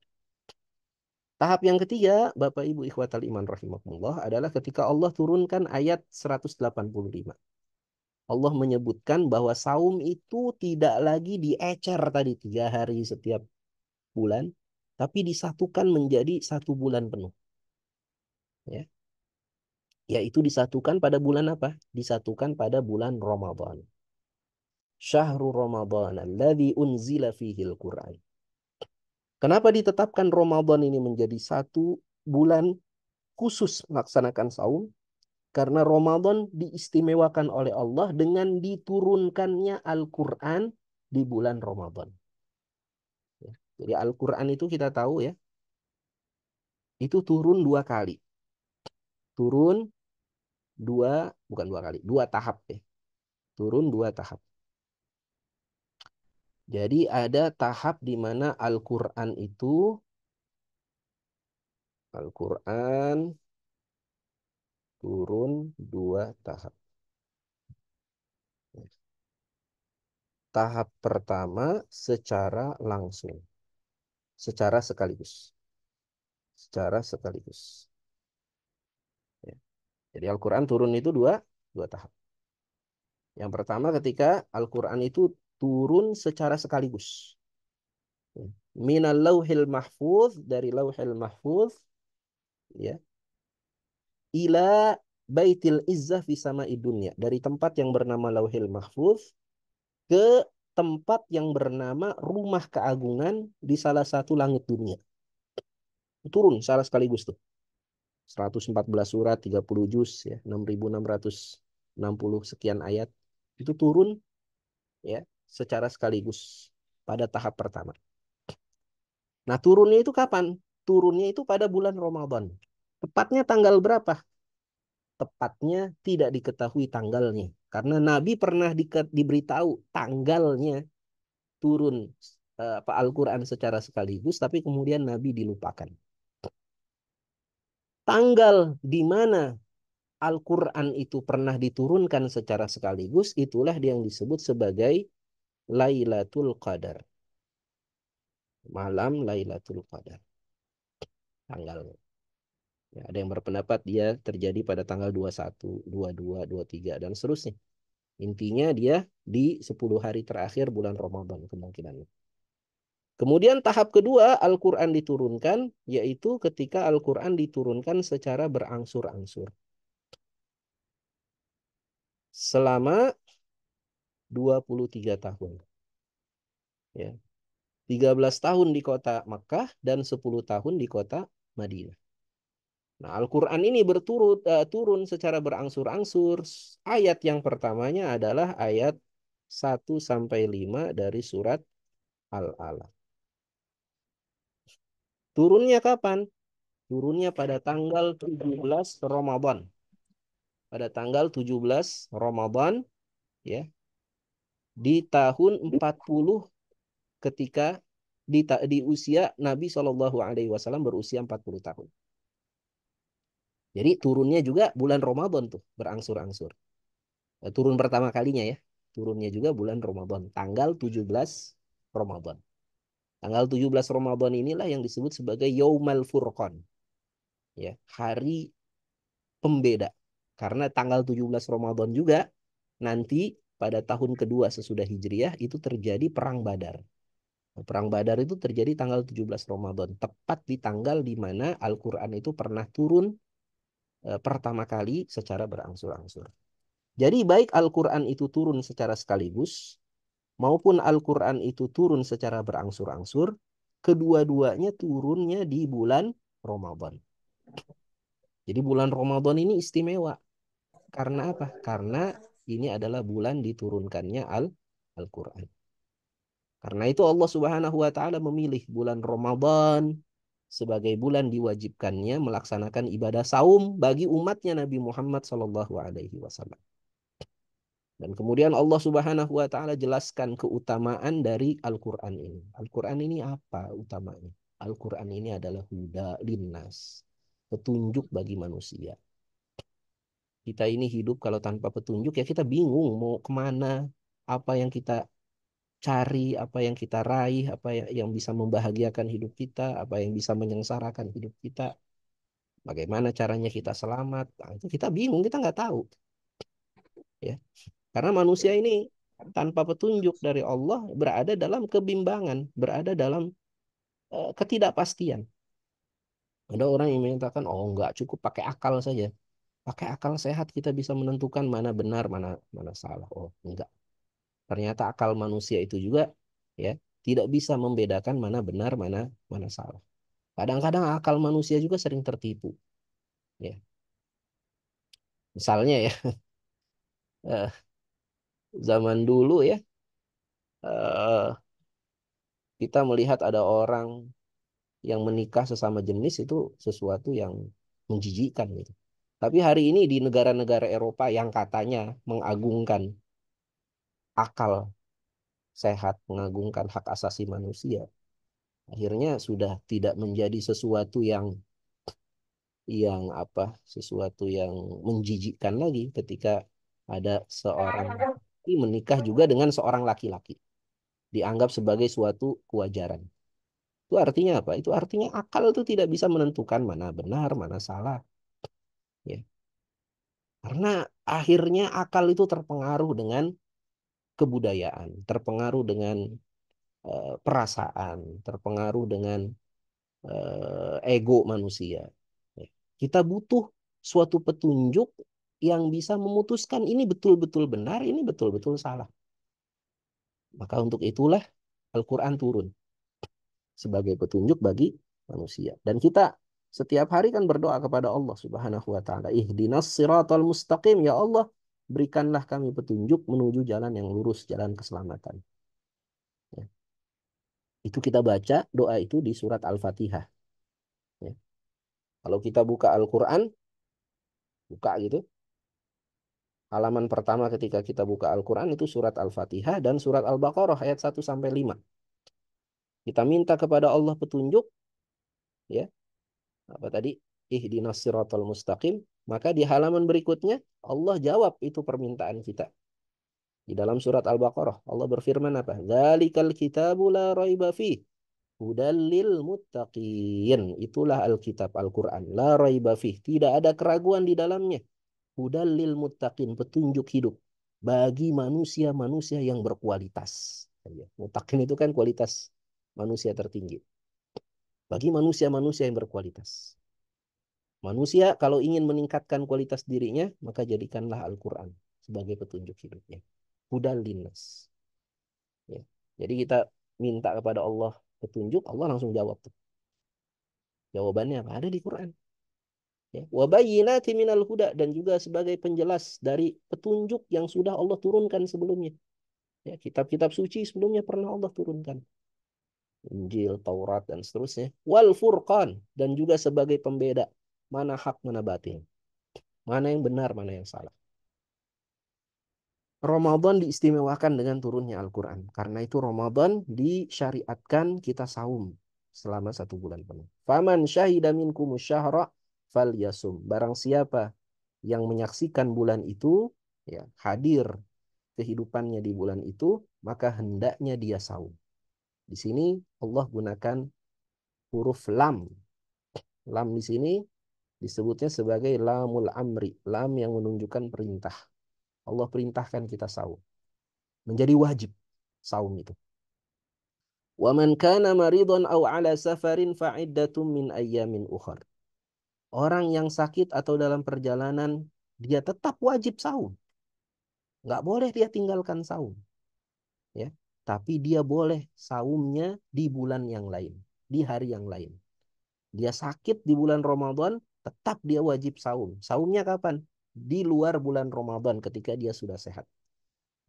Tahap yang ketiga, Bapak Ibu ikhwatal iman rahimakumullah, adalah ketika Allah turunkan ayat 185. Allah menyebutkan bahwa saum itu tidak lagi diecer tadi 3 hari setiap bulan, tapi disatukan menjadi 1 bulan penuh. ya, yaitu disatukan pada bulan apa? Disatukan pada bulan Ramadan. Syahrul Ramadan alladzi unzila fihil Qur'an. Kenapa ditetapkan Ramadan ini menjadi satu bulan khusus melaksanakan saum? Karena Ramadan diistimewakan oleh Allah dengan diturunkannya Al-Quran di bulan Ramadan. Ya. Jadi Al-Quran itu kita tahu ya, itu turun dua kali. Turun dua, bukan dua kali, dua tahap ya. Turun dua tahap. Jadi ada tahap di mana Al-Quran turun dua tahap. Tahap pertama secara langsung, secara sekaligus, secara sekaligus. Ya. Jadi Al-Quran turun itu dua tahap. Yang pertama ketika Al-Quran itu turun secara sekaligus. Ya. Minal lauhil mahfuz, dari lauhil mahfuz, ya, ila baitil izzah fi sama'i dunya. Dari tempat yang bernama lauhil mahfuz ke tempat yang bernama rumah keagungan di salah satu langit dunia. Turun secara sekaligus tuh. 114 surat, 30 juz, ya, 6.660 sekian ayat. Itu turun ya secara sekaligus pada tahap pertama. Nah, turunnya itu kapan? Turunnya itu pada bulan Ramadan. Tepatnya tanggal berapa? Tepatnya tidak diketahui tanggalnya. Karena Nabi pernah diberitahu tanggalnya turun Al-Quran secara sekaligus, tapi kemudian Nabi dilupakan. Tanggal di mana Al-Quran itu pernah diturunkan secara sekaligus, itulah yang disebut sebagai Lailatul Qadar. Malam Lailatul Qadar. Tanggalnya. Ya, ada yang berpendapat dia terjadi pada tanggal 21, 22, 23, dan seterusnya. Intinya dia di 10 hari terakhir bulan Ramadan kemungkinannya. Kemudian tahap kedua Al-Quran diturunkan, yaitu ketika Al-Quran diturunkan secara berangsur-angsur. Selama 23 tahun. Ya. 13 tahun di kota Makkah dan 10 tahun di kota Madinah. Nah, Al-Quran ini turun secara berangsur-angsur. Ayat yang pertamanya adalah ayat 1 sampai 5 dari surat Al-Alaq. Turunnya kapan? Turunnya pada tanggal 17 Ramadan. Pada tanggal 17 Ramadan, ya, di tahun 40 ketika di usia Nabi SAW berusia 40 tahun. Jadi turunnya juga bulan Ramadan tuh, berangsur-angsur. Turun pertama kalinya ya. Turunnya juga bulan Ramadan, tanggal 17 Ramadan. Tanggal 17 Ramadan inilah yang disebut sebagai Yaumal Furqan. Ya, hari pembeda. Karena tanggal 17 Ramadan juga nanti pada tahun kedua sesudah Hijriah itu terjadi Perang Badar. Perang Badar itu terjadi tanggal 17 Ramadan. Tepat di tanggal di mana Al-Quran itu pernah turun pertama kali secara berangsur-angsur. Jadi baik Al-Quran itu turun secara sekaligus, maupun Al-Quran itu turun secara berangsur-angsur, kedua-duanya turunnya di bulan Ramadan. Jadi bulan Ramadan ini istimewa. Karena apa? Karena ini adalah bulan diturunkannya Al-Quran. Karena itu Allah Subhanahu wa taala memilih bulan Ramadan sebagai bulan diwajibkannya melaksanakan ibadah saum bagi umatnya Nabi Muhammad SAW. Dan kemudian Allah Subhanahu wa taala jelaskan keutamaan dari Al-Qur'an ini. Al-Qur'an ini apa utamanya? Al-Qur'an ini adalah huda linnas, petunjuk bagi manusia. Kita ini hidup kalau tanpa petunjuk ya kita bingung mau kemana, apa yang kita cari, apa yang kita raih, apa yang bisa membahagiakan hidup kita, apa yang bisa menyengsarakan hidup kita, bagaimana caranya kita selamat. Nah, itu kita bingung, kita nggak tahu. Ya. Karena manusia ini tanpa petunjuk dari Allah berada dalam kebimbangan, berada dalam ketidakpastian. Ada orang yang menyatakan, oh enggak, cukup pakai akal saja. Pakai akal sehat kita bisa menentukan mana benar, mana mana salah. Oh enggak. Ternyata akal manusia itu juga ya tidak bisa membedakan mana benar, mana mana salah. Kadang-kadang akal manusia juga sering tertipu. Ya, misalnya ya, eh, zaman dulu ya, eh, kita melihat ada orang yang menikah sesama jenis itu sesuatu yang menjijikkan gitu. Tapi hari ini di negara-negara Eropa yang katanya mengagungkan akal sehat, mengagungkan hak asasi manusia, akhirnya sudah tidak menjadi sesuatu yang apa, sesuatu yang menjijikkan lagi ketika ada seorang laki menikah juga dengan seorang laki-laki, dianggap sebagai suatu kewajaran. Itu artinya apa? Itu artinya akal itu tidak bisa menentukan mana benar, mana salah, ya. Karena akhirnya akal itu terpengaruh dengan kebudayaan, terpengaruh dengan perasaan, terpengaruh dengan ego manusia. Ya. Kita butuh suatu petunjuk yang bisa memutuskan ini betul-betul benar, ini betul-betul salah. Maka untuk itulah Al-Quran turun sebagai petunjuk bagi manusia. Dan kita setiap hari kan berdoa kepada Allah Subhanahu wa taala, ihdinas siratal mustaqim, ya Allah, berikanlah kami petunjuk menuju jalan yang lurus, jalan keselamatan. Ya. Itu kita baca doa itu di surat Al-Fatihah. Ya. Kalau kita buka Al-Quran, buka gitu, halaman pertama ketika kita buka Al-Quran itu surat Al-Fatihah dan surat Al-Baqarah ayat 1 sampai 5. Kita minta kepada Allah petunjuk, ya, apa tadi? Ihdinas siratal mustaqim. Maka di halaman berikutnya Allah jawab itu permintaan kita. Di dalam surat Al-Baqarah Allah berfirman apa? Dzalikal kitabu la raiba fih hudal lil muttaqin. Itulah Alkitab Al-Quran. La raiba fih. Tidak ada keraguan di dalamnya. Hudal lil muttaqin. Petunjuk hidup bagi manusia-manusia yang berkualitas. Ya, muttaqin itu kan kualitas manusia tertinggi. Bagi manusia-manusia yang berkualitas. Manusia kalau ingin meningkatkan kualitas dirinya, maka jadikanlah Al-Quran sebagai petunjuk hidupnya. Hudal linnas. Ya. Jadi kita minta kepada Allah petunjuk, Allah langsung jawab tuh. Jawabannya apa? Ada di Quran. Ya. Wabayyinati minal huda, dan juga sebagai penjelas dari petunjuk yang sudah Allah turunkan sebelumnya. Ya, kitab-kitab suci sebelumnya pernah Allah turunkan. Injil, Taurat, dan seterusnya. Wal Furqan, dan juga sebagai pembeda mana hak, mana batil. Mana yang benar, mana yang salah. Ramadan diistimewakan dengan turunnya Al-Quran. Karena itu Ramadan disyariatkan kita saum selama 1 bulan penuh. Faman syahida minkumus syahra fal yasum. Barang siapa yang menyaksikan bulan itu, ya, hadir kehidupannya di bulan itu, maka hendaknya dia saum. Di sini Allah gunakan huruf lam. Lam di sini disebutnya sebagai lamul amri. Lam yang menunjukkan perintah. Allah perintahkan kita saum. Menjadi wajib saum itu. Wa man kana maridhan aw ala safarin fa'iddatum min ayyamin ukhar. Orang yang sakit atau dalam perjalanan, dia tetap wajib saum. Nggak boleh dia tinggalkan saum. Ya. Tapi dia boleh saumnya di bulan yang lain. Di hari yang lain. Dia sakit di bulan Ramadan, tetap dia wajib saum. Saumnya kapan? Di luar bulan Ramadan ketika dia sudah sehat.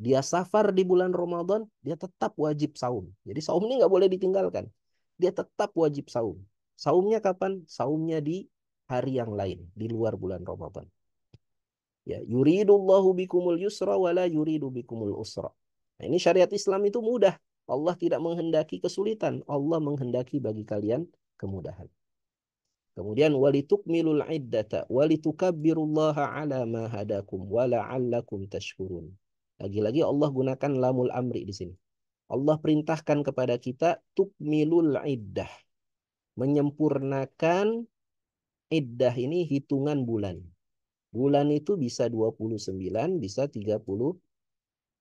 Dia safar di bulan Ramadan, dia tetap wajib saum. Jadi saum ini nggak boleh ditinggalkan. Dia tetap wajib saum. Saumnya kapan? Saumnya di hari yang lain, di luar bulan Ramadan. Ya, yuridullahu bikumul yusra wala yuridu bikumul usra. Nah, ini syariat Islam itu mudah. Allah tidak menghendaki kesulitan. Allah menghendaki bagi kalian kemudahan. Kemudian walitukmilul iddata walitukabbirullaha ala ma hadakum wa la'allakum tashkurun. Lagi-lagi Allah gunakan lamul amri di sini. Allah perintahkan kepada kita tukmilul iddah, menyempurnakan iddah ini hitungan bulan. Bulan itu bisa 29, bisa 30,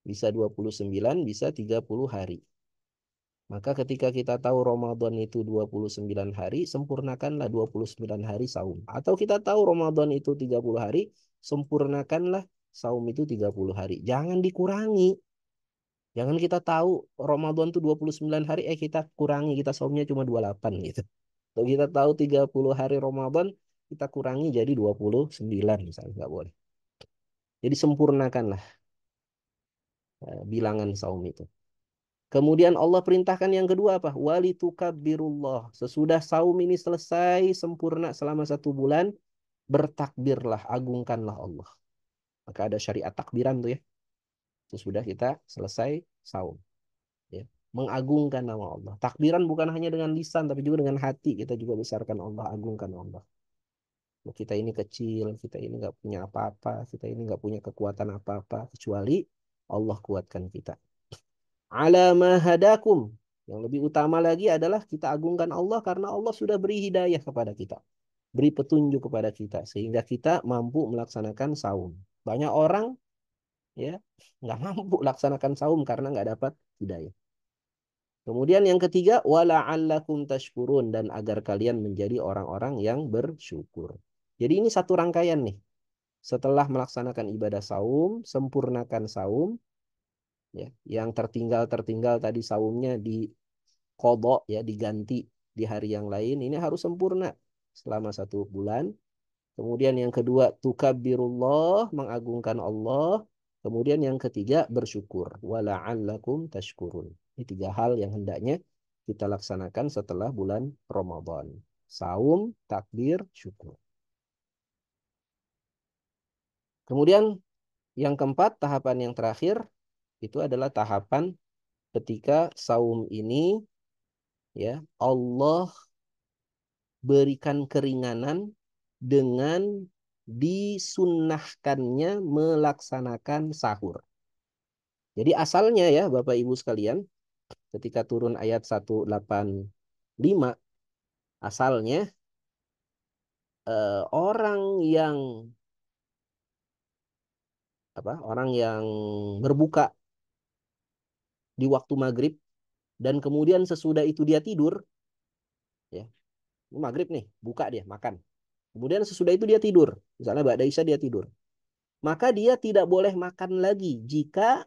bisa 29, bisa 30 hari. Maka ketika kita tahu Ramadan itu 29 hari, sempurnakanlah 29 hari saum. Atau kita tahu Ramadan itu 30 hari, sempurnakanlah saum itu 30 hari. Jangan dikurangi. Jangan kita tahu Ramadan itu 29 hari, kita kurangi, kita saumnya cuma 28 gitu. Kalau kita tahu 30 hari Ramadan, kita kurangi jadi 29 misalnya, nggak boleh. Jadi sempurnakanlah bilangan saum itu. Kemudian Allah perintahkan yang kedua apa? Walitukabbirullah. Sesudah saum ini selesai sempurna selama 1 bulan, bertakbirlah, agungkanlah Allah. Maka ada syariat takbiran tuh ya. Sesudah kita selesai saum. Ya. Mengagungkan nama Allah. Takbiran bukan hanya dengan lisan, tapi juga dengan hati. Kita juga besarkan Allah, agungkan Allah. Kita ini kecil, kita ini nggak punya apa-apa, kita ini nggak punya kekuatan apa-apa, kecuali Allah kuatkan kita. Ala ma hadakum. Yang lebih utama lagi adalah kita agungkan Allah karena Allah sudah beri hidayah kepada kita. Beri petunjuk kepada kita. Sehingga kita mampu melaksanakan saum. Banyak orang ya nggak mampu laksanakan saum karena nggak dapat hidayah. Kemudian yang ketiga, wala'allakum tashkurun. Dan agar kalian menjadi orang-orang yang bersyukur. Jadi ini satu rangkaian nih. Setelah melaksanakan ibadah saum, sempurnakan saum. Ya, yang tertinggal tadi saumnya di kodok ya diganti di hari yang lain ini harus sempurna selama 1 bulan. Kemudian yang kedua tukabbirullah mengagungkan Allah. Kemudian yang ketiga bersyukur. Wala'allakum tashkurun. Ini 3 hal yang hendaknya kita laksanakan setelah bulan Ramadan. Saum, takbir, syukur. Kemudian yang keempat, tahapan yang terakhir itu adalah tahapan ketika saum ini ya Allah berikan keringanan dengan disunnahkannya melaksanakan sahur. Jadi asalnya ya Bapak Ibu sekalian, ketika turun ayat 185, asalnya orang yang orang yang berbuka di waktu maghrib dan kemudian sesudah itu dia tidur, ya maghrib nih, buka dia makan. Kemudian sesudah itu dia tidur, misalnya Ba'da Isya dia tidur. Maka dia tidak boleh makan lagi jika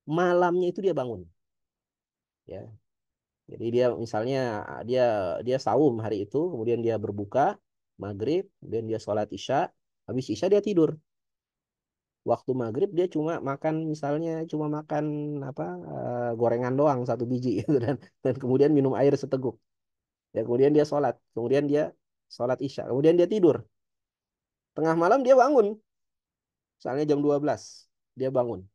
malamnya itu dia bangun. Ya, jadi dia misalnya dia dia saum hari itu, kemudian dia berbuka maghrib, kemudian dia sholat isya, habis isya dia tidur. Waktu maghrib dia cuma makan misalnya cuma makan apa gorengan doang 1 biji gitu dan kemudian minum air seteguk. Ya kemudian dia sholat, kemudian dia sholat isya, kemudian dia tidur. Tengah malam dia bangun, misalnya jam 12 dia bangun.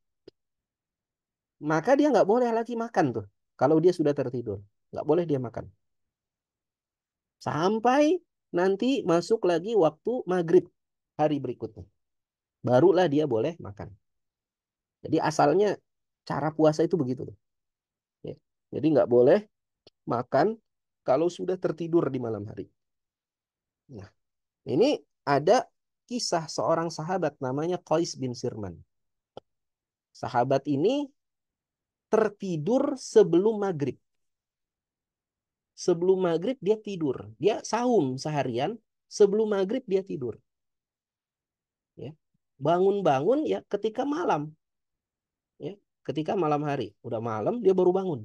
Maka dia nggak boleh lagi makan tuh. Kalau dia sudah tertidur, nggak boleh dia makan. Sampai nanti masuk lagi waktu maghrib hari berikutnya. Barulah dia boleh makan. Jadi asalnya cara puasa itu begitu tuh. Ya. Jadi nggak boleh makan kalau sudah tertidur di malam hari. Nah, ini ada kisah seorang sahabat namanya Qais bin Sirman. Sahabat ini tertidur sebelum maghrib. Sebelum maghrib dia tidur. Dia saum seharian. Sebelum maghrib dia tidur. Ya. Bangun-bangun ya ketika malam. Ya. Ketika malam hari. Udah malam dia baru bangun.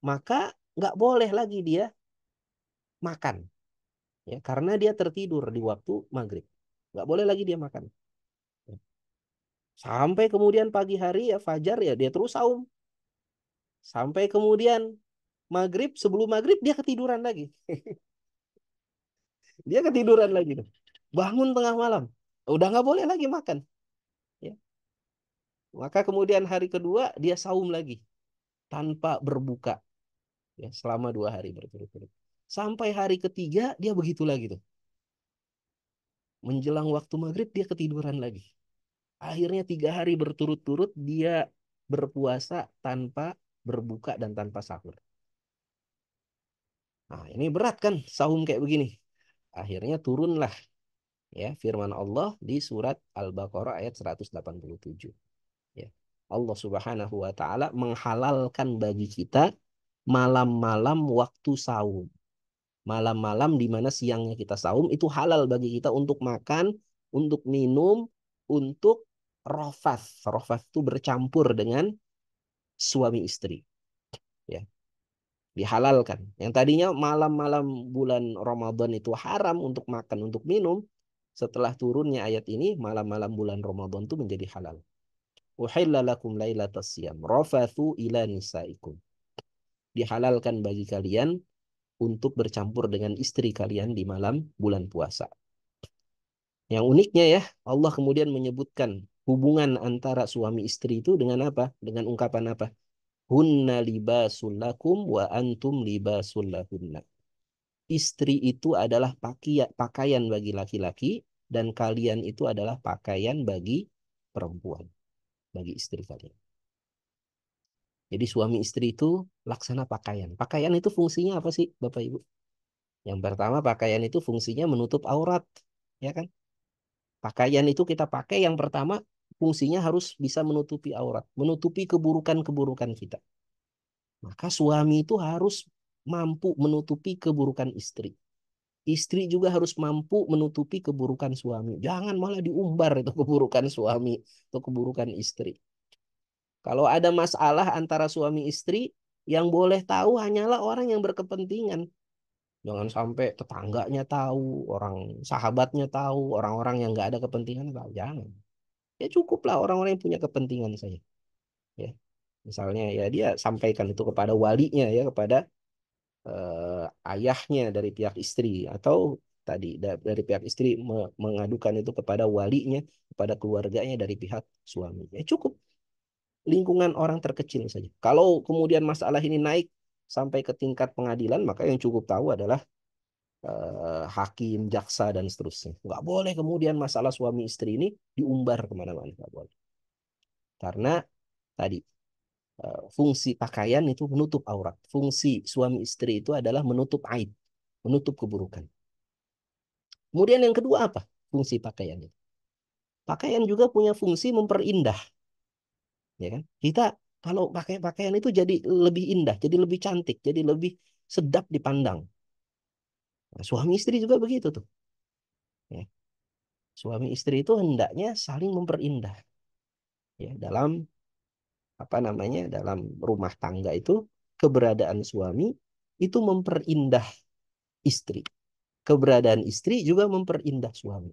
Maka nggak boleh lagi dia makan. Ya. Karena dia tertidur di waktu maghrib. Nggak boleh lagi dia makan. Ya. Sampai kemudian pagi hari ya fajar ya dia terus saum. Sampai kemudian maghrib, sebelum maghrib dia ketiduran lagi. Dia ketiduran lagi. Bangun tengah malam. Udah nggak boleh lagi makan. Ya. Maka kemudian hari kedua dia saum lagi tanpa berbuka ya selama 2 hari berturut-turut. Sampai hari ketiga dia begitu lagi tuh. Menjelang waktu maghrib dia ketiduran lagi. Akhirnya 3 hari berturut-turut dia berpuasa tanpa berbuka dan tanpa sahur. Nah ini berat kan saum kayak begini. Akhirnya turunlah ya firman Allah di surat Al-Baqarah ayat 187. Ya. Allah Subhanahu wa taala menghalalkan bagi kita malam-malam waktu saum. Malam-malam di mana siangnya kita saum itu halal bagi kita untuk makan, untuk minum, untuk rofas. Rofas itu bercampur dengan suami istri. Ya, dihalalkan. Yang tadinya malam-malam bulan Ramadan itu haram untuk makan, untuk minum. Setelah turunnya ayat ini, malam-malam bulan Ramadan itu menjadi halal. Uhilla lakum lailatas siyam rafathu ila nisaikum. Dihalalkan bagi kalian untuk bercampur dengan istri kalian di malam bulan puasa. Yang uniknya ya, Allah kemudian menyebutkan hubungan antara suami istri itu dengan apa? Dengan ungkapan apa? Hunna libasul lakum wa antum libasul lahunna. Istri itu adalah pakaian bagi laki-laki dan kalian itu adalah pakaian bagi perempuan, bagi istri kalian. Jadi suami istri itu laksana pakaian. Pakaian itu fungsinya apa sih, Bapak Ibu? Yang pertama, pakaian itu fungsinya menutup aurat, ya kan? Pakaian itu kita pakai yang pertama fungsinya harus bisa menutupi aurat, menutupi keburukan-keburukan kita. Maka suami itu harus mampu menutupi keburukan istri. Istri juga harus mampu menutupi keburukan suami. Jangan malah diumbar itu keburukan suami atau keburukan istri. Kalau ada masalah antara suami istri, yang boleh tahu hanyalah orang yang berkepentingan. Jangan sampai tetangganya tahu, orang sahabatnya tahu, orang-orang yang nggak ada kepentingan tahu. Jangan. Ya cukuplah orang-orang yang punya kepentingan saja. Ya, misalnya ya dia sampaikan itu kepada walinya ya, kepada ayahnya dari pihak istri atau tadi dari pihak istri mengadukan itu kepada walinya, kepada keluarganya dari pihak suami. Ya cukup lingkungan orang terkecil saja. Kalau kemudian masalah ini naik sampai ke tingkat pengadilan, maka yang cukup tahu adalah hakim, jaksa, dan seterusnya. Nggak boleh kemudian masalah suami istri ini diumbar kemana-mana. Nggak boleh. Karena tadi fungsi pakaian itu menutup aurat. Fungsi suami istri itu adalah menutup aib, menutup keburukan. Kemudian yang kedua apa? Fungsi pakaian itu. Pakaian juga punya fungsi memperindah, ya kan? Kita kalau pakai pakaian itu jadi lebih indah, jadi lebih cantik, jadi lebih sedap dipandang. Nah, suami istri juga begitu tuh. Ya. Suami istri itu hendaknya saling memperindah, ya dalam apa namanya dalam rumah tangga itu keberadaan suami itu memperindah istri. Keberadaan istri juga memperindah suami.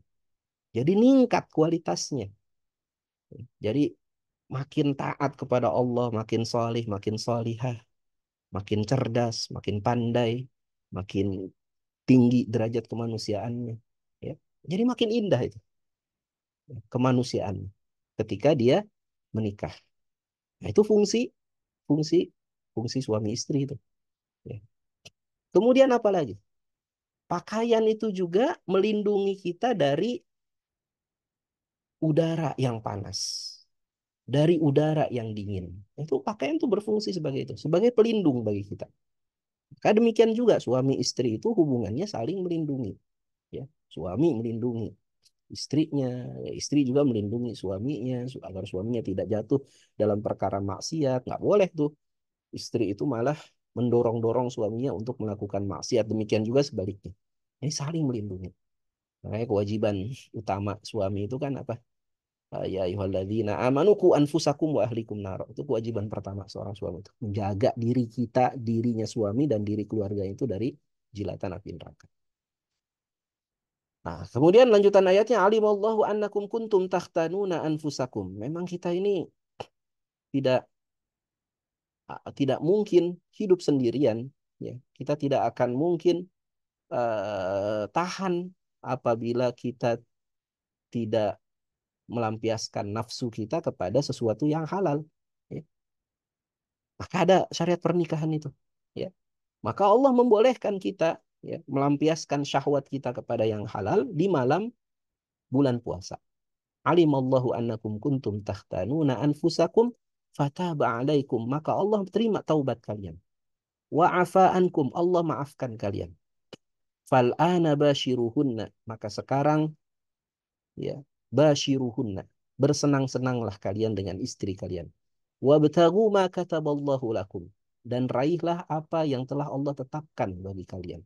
Jadi meningkat kualitasnya. Jadi makin taat kepada Allah, makin solih, makin solihah, makin cerdas, makin pandai, makin tinggi derajat kemanusiaannya. Ya. Jadi makin indah itu kemanusiaan ketika dia menikah. Nah, itu fungsi fungsi fungsi suami istri itu. Ya. Kemudian apa lagi? Pakaian itu juga melindungi kita dari udara yang panas, dari udara yang dingin. Itu pakaian itu berfungsi sebagai itu, sebagai pelindung bagi kita. Maka demikian juga suami istri itu hubungannya saling melindungi. Ya, suami melindungi istrinya, ya, istri juga melindungi suaminya agar suaminya tidak jatuh dalam perkara maksiat. Nggak boleh tuh istri itu malah mendorong-dorong suaminya untuk melakukan maksiat. Demikian juga sebaliknya. Ini saling melindungi. Makanya kewajiban utama suami itu kan apa? Ya ayyuhalladzina amanu qu anfusakum wa ahlikum nar. Itu kewajiban pertama seorang suami itu. Menjaga diri kita, dirinya suami dan diri keluarga itu dari jilatan api neraka. Nah, kemudian lanjutan ayatnya alimallahu annakum kuntum takhtanuna anfusakum. Memang kita ini tidak tidak mungkin hidup sendirian ya. Kita tidak akan mungkin tahan apabila kita tidak melampiaskan nafsu kita kepada sesuatu yang halal. Ya. Maka ada syariat pernikahan itu. Ya. Maka Allah membolehkan kita ya, melampiaskan syahwat kita kepada yang halal di malam bulan puasa. Alimallahu annakum kuntum takhtanuna anfusakum fataba alaikum. Maka Allah terima taubat kalian. Wa'afa ankum. Allah maafkan kalian. Fal'ana bashiruhunna. Maka sekarang ya bashiruhunna. Bersenang-senanglah kalian dengan istri kalian. Wabtagu ma kataballahu lakum. dan raihlah apa yang telah Allah tetapkan bagi kalian.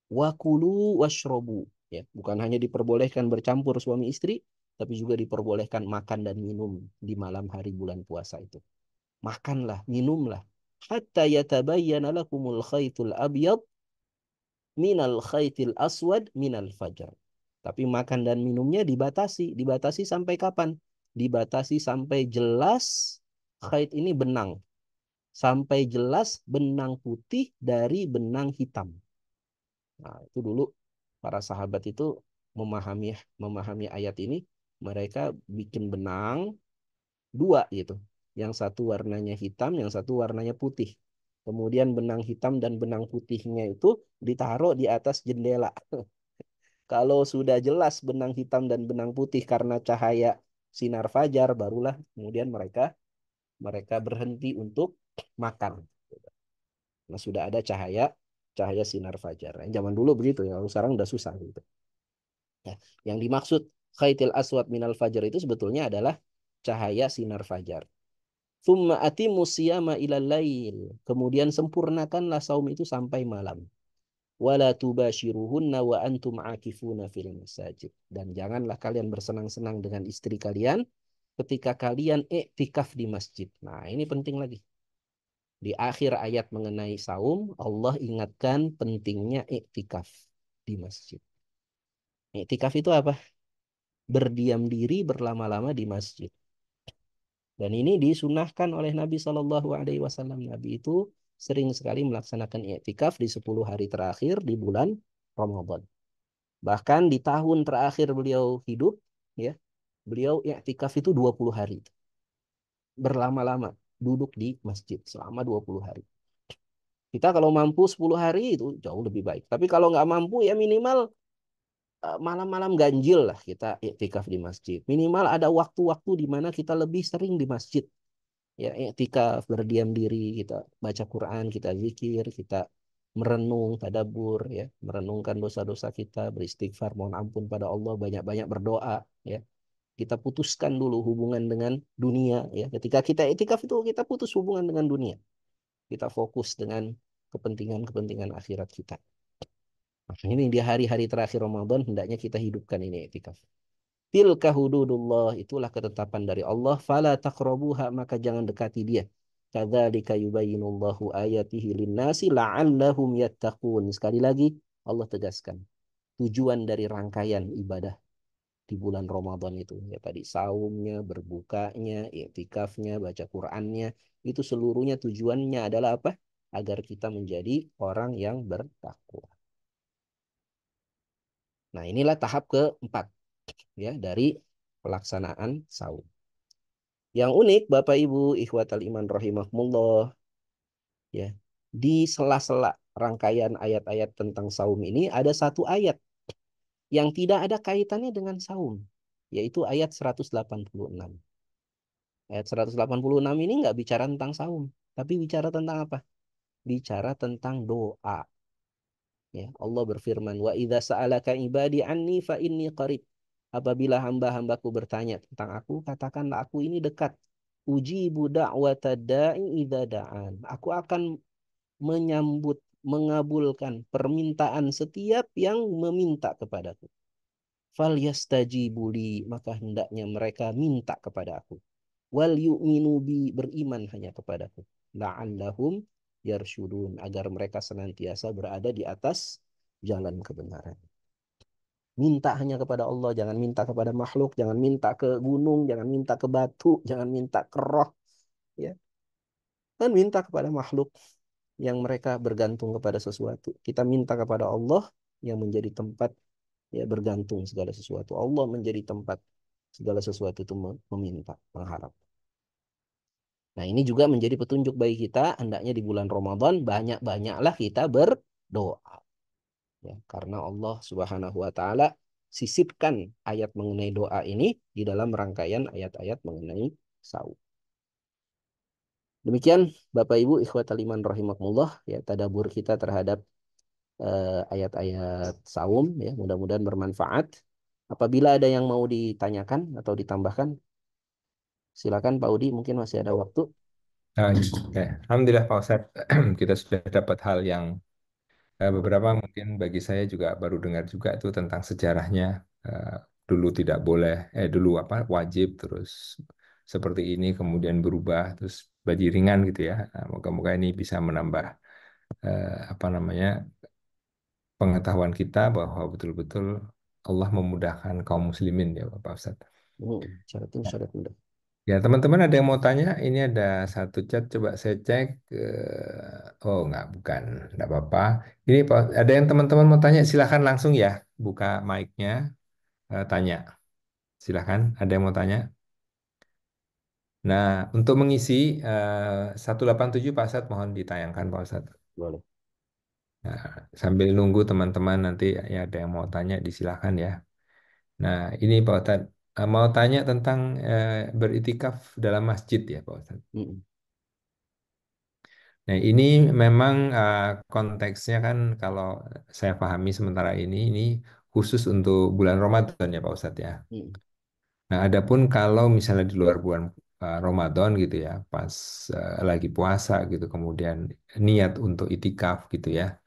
Wa kulu washrobu. Ya, bukan hanya diperbolehkan bercampur suami istri, tapi juga diperbolehkan makan dan minum di malam hari bulan puasa itu. Makanlah, minumlah. Hatta yatabayyana lakumul khaytul abyad minal khaytil aswad minal fajar. Tapi makan dan minumnya dibatasi. Dibatasi sampai kapan? Dibatasi sampai jelas khayt ini benang. Sampai jelas benang putih dari benang hitam. Nah, itu dulu para sahabat itu memahami memahami ayat ini, mereka bikin benang dua gitu. Yang satu warnanya hitam, yang satu warnanya putih. Kemudian benang hitam dan benang putihnya itu ditaruh di atas jendela. Kalau sudah jelas benang hitam dan benang putih karena cahaya sinar fajar, barulah kemudian mereka mereka berhenti untuk makan. Nah, sudah ada cahaya cahaya sinar fajar. Zaman dulu begitu ya, sekarang udah susah gitu. Ya, yang dimaksud khaitil aswad minal fajar itu sebetulnya adalah cahaya sinar fajar. Thumma atimu siyama ilal lail. Kemudian sempurnakanlah saum itu sampai malam. Wala tubashiruhunna wa antum akifuna fil masajid. Dan janganlah kalian bersenang-senang dengan istri kalian ketika kalian iktikaf di masjid. Nah, ini penting lagi. Di akhir ayat mengenai saum, Allah ingatkan pentingnya iktikaf di masjid. Iktikaf itu apa? Berdiam diri berlama-lama di masjid. Dan ini disunahkan oleh Nabi Shallallahu Alaihi Wasallam. Nabi itu sering sekali melaksanakan i'tikaf di 10 hari terakhir di bulan Ramadan. Bahkan di tahun terakhir beliau hidup, ya, beliau i'tikaf itu 20 hari. Berlama-lama duduk di masjid selama 20 hari. Kita kalau mampu 10 hari itu jauh lebih baik. Tapi kalau nggak mampu ya minimal malam-malam ganjil lah kita i'tikaf di masjid. Minimal ada waktu-waktu di mana kita lebih sering di masjid. Ya, i'tikaf, berdiam diri, kita baca Quran, kita zikir, kita merenung, tadabbur, ya, merenungkan dosa-dosa kita, beristighfar, mohon ampun pada Allah, banyak-banyak berdoa, ya. Kita putuskan dulu hubungan dengan dunia, ya. Ketika kita i'tikaf itu kita putus hubungan dengan dunia. Kita fokus dengan kepentingan-kepentingan akhirat kita. Nah, ini di hari-hari terakhir Ramadan hendaknya kita hidupkan ini i'tikaf. Tilka hududullah, itulah ketetapan dari Allah. Fala taqrabuha, maka jangan dekati dia. Kadzalika yubayyinullahu ayatihi linnasi la'allahum yattaqun. Sekali lagi Allah tegaskan tujuan dari rangkaian ibadah di bulan Ramadan itu ya tadi saumnya, berbukanya, iktikafnya, baca Qur'annya, itu seluruhnya tujuannya adalah apa? Agar kita menjadi orang yang bertakwa. Nah, inilah tahap keempat ya dari pelaksanaan saum. Yang unik Bapak Ibu ikhwatal iman rahimahumullah ya. Di sela-sela rangkaian ayat-ayat tentang saum ini ada satu ayat yang tidak ada kaitannya dengan saum, yaitu ayat 186. Ayat 186 ini nggak bicara tentang saum, tapi bicara tentang apa? Bicara tentang doa. Ya, Allah berfirman, "Wa idza sa'alaka ibadi anni fa inni qarib." Apabila hamba-hambaku bertanya tentang aku, katakanlah aku ini dekat. Ujibu da'wata da'i idza da'an. Aku akan menyambut, mengabulkan permintaan setiap yang meminta kepadaku. Fal yastajibuli, maka hendaknya mereka minta kepada aku. Wal yu'minu bi, beriman hanya kepadaku. La'allahum yarsyudun, agar mereka senantiasa berada di atas jalan kebenaran. Minta hanya kepada Allah, jangan minta kepada makhluk, jangan minta ke gunung, jangan minta ke batu, jangan minta ke roh, ya. Dan minta kepada makhluk yang mereka bergantung kepada sesuatu. Kita minta kepada Allah yang menjadi tempat ya bergantung segala sesuatu. Allah menjadi tempat segala sesuatu itu meminta, mengharap. Nah, ini juga menjadi petunjuk bagi kita, hendaknya di bulan Ramadan banyak-banyaklah kita berdoa. Ya, karena Allah Subhanahu wa taala sisipkan ayat mengenai doa ini di dalam rangkaian ayat-ayat mengenai saum. Demikian Bapak Ibu ikhwatal iman rahimakumullah ya tadabbur kita terhadap ayat-ayat saum ya, mudah-mudahan bermanfaat. Apabila ada yang mau ditanyakan atau ditambahkan, silakan Pak Udi, mungkin masih ada waktu. Nah, oke. Alhamdulillah Pak Ustadz, kita sudah dapat hal yang beberapa mungkin bagi saya juga baru dengar juga itu tentang sejarahnya. Eh, Dulu tidak boleh, dulu apa wajib, terus seperti ini kemudian berubah, terus bagi ringan gitu ya. Nah, moga-moga ini bisa menambah apa namanya pengetahuan kita bahwa betul-betul Allah memudahkan kaum muslimin ya Pak Ustadz. Syaratnya syarat mudah. Ya, teman-teman ada yang mau tanya? Ini ada satu chat, coba saya cek. Oh, nggak, bukan. Nggak apa-apa. Ini Pak, ada yang teman-teman mau tanya, silahkan langsung ya. Buka mic-nya, tanya. Silahkan, ada yang mau tanya? Nah, untuk mengisi 187 Pak Ustadz, mohon ditayangkan Pak Ustadz. Boleh. Nah, sambil nunggu teman-teman nanti ya ada yang mau tanya, disilahkan ya. Nah, ini Pak Ustadz, mau tanya tentang beritikaf dalam masjid ya Pak Ustadz. Mm-mm. Nah, ini memang konteksnya kan kalau saya pahami sementara ini khusus untuk bulan Ramadan ya Pak Ustadz ya. Mm-mm. Nah, adapun kalau misalnya di luar bulan Ramadan gitu ya, pas lagi puasa gitu, kemudian niat untuk itikaf gitu ya.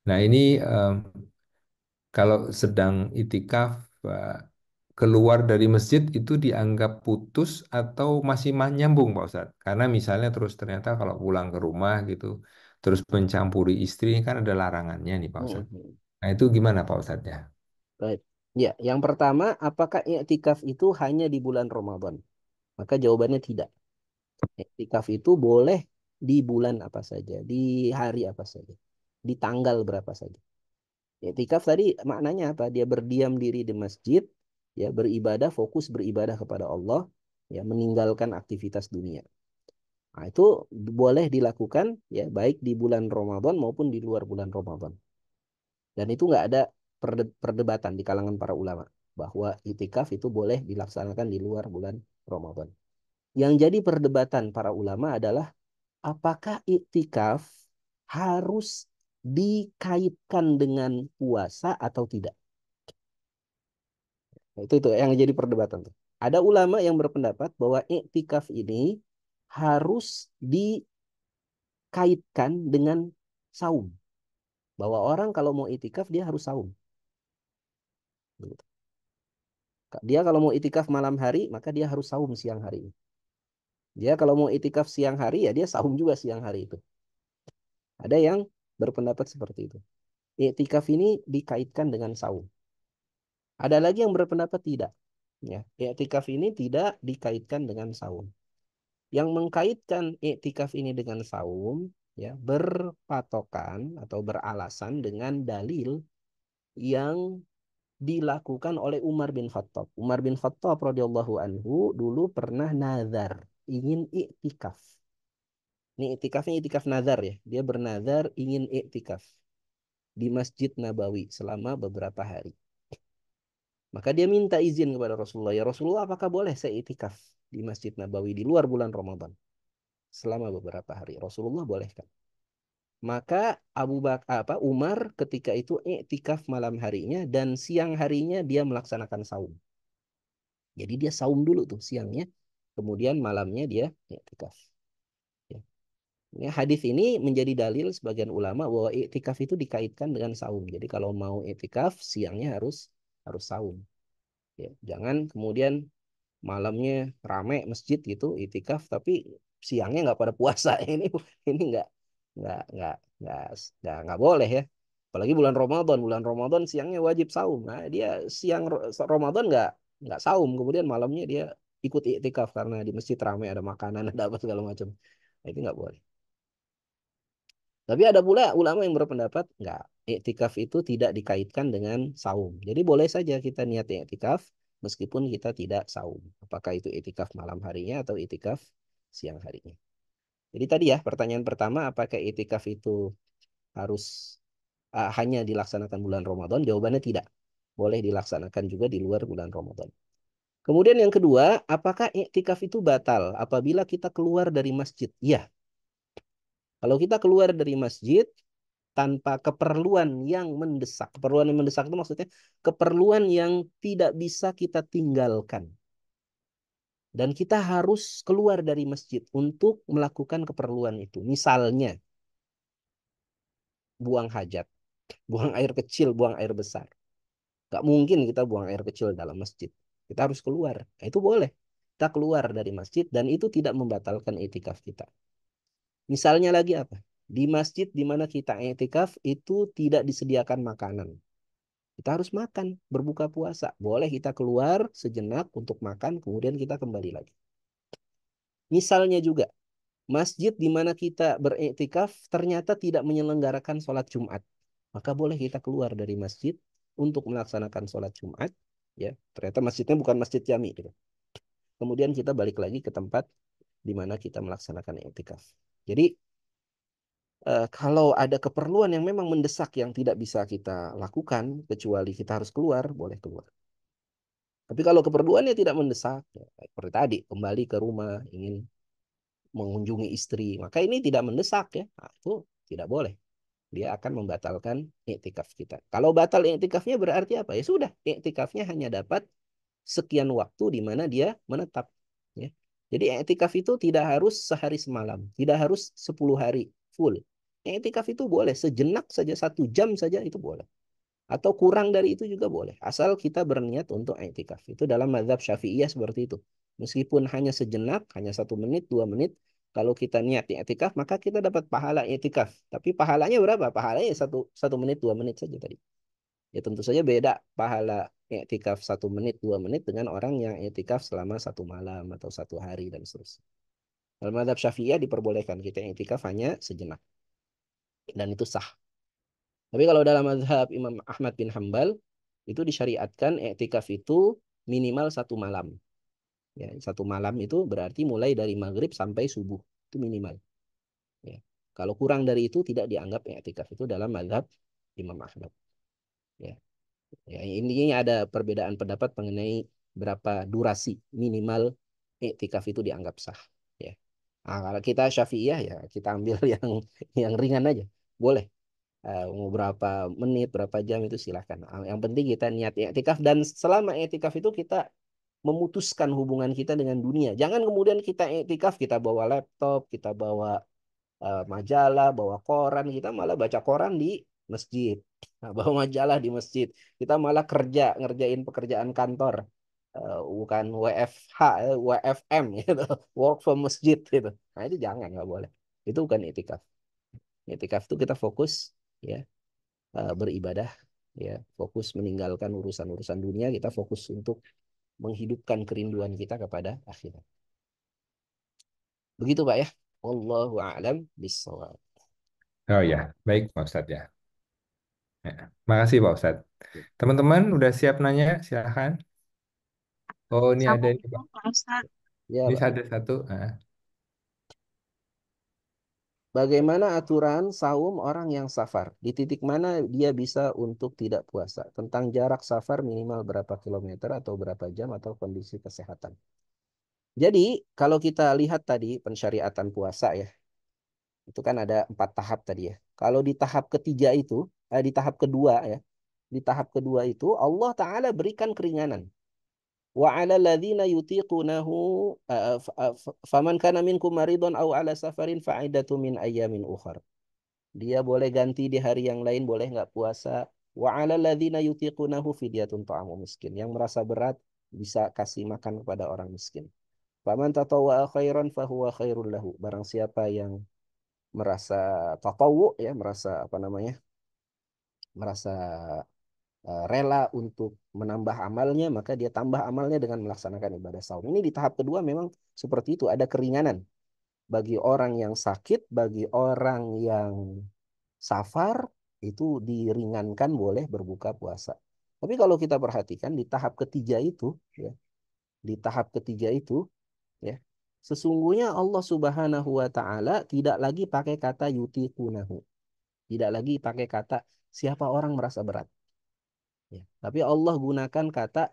Nah, ini kalau sedang itikaf eh, keluar dari masjid itu dianggap putus atau masih nyambung Pak Ustadz? Karena misalnya terus ternyata kalau pulang ke rumah gitu, terus mencampuri istri ini kan ada larangannya nih Pak Ustadz. Mm-mm. Nah itu gimana Pak Ustadz ya? Baik. Ya, yang pertama, apakah i'tikaf itu hanya di bulan Ramadan? Maka jawabannya tidak. I'tikaf itu boleh di bulan apa saja, di hari apa saja, di tanggal berapa saja. I'tikaf tadi maknanya apa? Dia berdiam diri di masjid, ya beribadah, fokus beribadah kepada Allah, ya meninggalkan aktivitas dunia. Nah, itu boleh dilakukan ya baik di bulan Ramadan maupun di luar bulan Ramadan. Dan itu nggak ada perdebatan di kalangan para ulama bahwa itikaf itu boleh dilaksanakan di luar bulan Ramadan. Yang jadi perdebatan para ulama adalah apakah iktikaf harus dikaitkan dengan puasa atau tidak? Nah, itu yang jadi perdebatan tuh. Ada ulama yang berpendapat bahwa iktikaf ini harus dikaitkan dengan saum. Bahwa orang kalau mau iktikaf dia harus saum. Gitu. Dia kalau mau iktikaf malam hari maka dia harus saum siang hari. Dia kalau mau iktikaf siang hari ya dia saum juga siang hari itu. Ada yang berpendapat seperti itu. Iktikaf ini dikaitkan dengan saum. Ada lagi yang berpendapat tidak. Ya, iktikaf ini tidak dikaitkan dengan saum. Yang mengkaitkan iktikaf ini dengan saum ya berpatokan atau beralasan dengan dalil yang dilakukan oleh Umar bin Khattab. Umar bin Khattab radhiyallahu anhu dulu pernah nazar ingin iktikaf. Ini iktikafnya iktikaf nazar ya. Dia bernazar ingin iktikaf di Masjid Nabawi selama beberapa hari. Maka dia minta izin kepada Rasulullah. Ya Rasulullah, apakah boleh saya iktikaf di Masjid Nabawi di luar bulan Ramadan selama beberapa hari? Rasulullah bolehkan. Maka Abu Bakar Umar ketika itu iktikaf malam harinya dan siang harinya dia melaksanakan saum. Jadi dia saum dulu tuh siangnya, kemudian malamnya dia iktikaf. Ya. Hadis ini menjadi dalil sebagian ulama bahwa iktikaf itu dikaitkan dengan saum. Jadi kalau mau iktikaf siangnya harus saum. Ya, jangan kemudian malamnya rame masjid gitu itikaf tapi siangnya nggak pada puasa ini nggak nggak nggak boleh ya apalagi bulan Ramadan siangnya wajib saum nah dia siang Ramadan nggak saum kemudian malamnya dia ikut iktikaf karena di masjid ramai ada makanan ada apa segala macam nah, itu nggak boleh tapi ada pula ulama yang berpendapat nggak iktikaf itu tidak dikaitkan dengan saum jadi boleh saja kita niat iktikaf meskipun kita tidak saum. Apakah itu itikaf malam harinya atau itikaf siang harinya. Jadi tadi ya pertanyaan pertama apakah itikaf itu harus hanya dilaksanakan bulan Ramadan? Jawabannya tidak. Boleh dilaksanakan juga di luar bulan Ramadan. Kemudian yang kedua, apakah iktikaf itu batal apabila kita keluar dari masjid? Iya. Kalau kita keluar dari masjid tanpa keperluan yang mendesak. Keperluan yang mendesak itu maksudnya keperluan yang tidak bisa kita tinggalkan. Dan kita harus keluar dari masjid untuk melakukan keperluan itu. Misalnya, buang hajat, buang air kecil, buang air besar. Gak mungkin kita buang air kecil dalam masjid. Kita harus keluar. Nah, itu boleh. Kita keluar dari masjid dan itu tidak membatalkan itikaf kita. Misalnya lagi apa? Di masjid di mana kita itikaf itu tidak disediakan makanan. Kita harus makan, berbuka puasa. Boleh kita keluar sejenak untuk makan, kemudian kita kembali lagi. Misalnya juga, masjid di mana kita beriktikaf ternyata tidak menyelenggarakan sholat Jumat. Maka boleh kita keluar dari masjid untuk melaksanakan sholat Jumat. Ya, ternyata masjidnya bukan masjid jami. Gitu. Kemudian kita balik lagi ke tempat di mana kita melaksanakan iktikaf. Jadi kalau ada keperluan yang memang mendesak yang tidak bisa kita lakukan, kecuali kita harus keluar, boleh keluar. Tapi kalau keperluannya tidak mendesak, ya, seperti tadi, kembali ke rumah, ingin mengunjungi istri, maka ini tidak mendesak ya, nah, itu tidak boleh. Dia akan membatalkan iktikaf kita. Kalau batal iktikafnya berarti apa? Ya sudah, iktikafnya hanya dapat sekian waktu di mana dia menetap. Ya. Jadi iktikaf itu tidak harus sehari semalam, tidak harus 10 hari full. Iktikaf itu boleh sejenak saja, 1 jam saja itu boleh. Atau kurang dari itu juga boleh. Asal kita berniat untuk i'tikaf. Itu dalam mazhab Syafi'iyah seperti itu. Meskipun hanya sejenak, hanya 1 menit, 2 menit, kalau kita niat i'tikaf, maka kita dapat pahala i'tikaf. Tapi pahalanya berapa? Pahalanya satu menit, 2 menit saja tadi. Ya tentu saja beda pahala i'tikaf 1 menit, 2 menit dengan orang yang i'tikaf selama 1 malam atau 1 hari dan seterusnya. Dalam mazhab Syafi'iyah diperbolehkan kita i'tikaf hanya sejenak. Dan itu sah. Tapi kalau dalam mazhab Imam Ahmad bin Hambal itu disyariatkan i'tikaf itu minimal 1 malam. Ya, 1 malam itu berarti mulai dari maghrib sampai subuh itu minimal. Ya. Kalau kurang dari itu tidak dianggap i'tikaf itu dalam mazhab Imam Ahmad. Ya. Ya, intinya ada perbedaan pendapat mengenai berapa durasi minimal i'tikaf itu dianggap sah. Ya. Nah, kalau kita Syafi'iyah ya kita ambil yang ringan aja. Boleh mau berapa menit, berapa jam itu silahkan. Yang penting kita niat i'tikaf dan selama i'tikaf itu kita memutuskan hubungan kita dengan dunia. Jangan kemudian kita i'tikaf, kita bawa laptop, kita bawa majalah, bawa koran, kita malah baca koran di masjid. Nah, bawa majalah di masjid. Kita malah kerja, ngerjain pekerjaan kantor. Bukan WFH, WFM gitu. Work from masjid gitu. Nah itu jangan, nggak boleh. Itu bukan i'tikaf. I'tikaf itu kita fokus ya beribadah ya fokus meninggalkan urusan-urusan dunia kita fokus untuk menghidupkan kerinduan kita kepada akhirat begitu Pak ya wallahu a'lam bishawab. Oh ya, baik Pak Ustadz ya. Ya, makasih Pak Ustadz. Teman-teman udah siap nanya? Silahkan. Oh ini ada ini Pak. Assalamualaikum Pak Ustadz. Ini Ya Pak, ada satu. bagaimana aturan saum orang yang safar di titik mana dia bisa untuk tidak puasa tentang jarak safar minimal berapa kilometer atau berapa jam atau kondisi kesehatan. Jadi kalau kita lihat tadi pensyariatan puasa ya itu kan ada 4 tahap tadi ya. Kalau di tahap ketiga itu, di tahap kedua ya, di tahap kedua itu Allah Ta'ala berikan keringanan. Wa 'alal ladzina yutiqunahu faman kana minkum maridun aw 'ala safarin fa'idatu min ayyamin ukhar. Dia boleh ganti di hari yang lain, boleh nggak puasa. Wa 'alal ladzina yutiqunahu fidyatun ta'amu miskin. Yang merasa berat bisa kasih makan kepada orang miskin. Faman tatawwa'a khairan fahuwa khairul lahu. Barang siapa yang merasa tatawu ya merasa apa namanya merasa rela untuk menambah amalnya maka dia tambah amalnya dengan melaksanakan ibadah saum ini di tahap kedua memang seperti itu ada keringanan bagi orang yang sakit bagi orang yang safar itu diringankan boleh berbuka puasa tapi kalau kita perhatikan di tahap ketiga itu ya di tahap ketiga itu ya sesungguhnya Allah Subhanahu wa taala tidak lagi pakai kata yutiqunahu. Tidak lagi pakai kata siapa orang merasa berat. Ya. Tapi Allah gunakan kata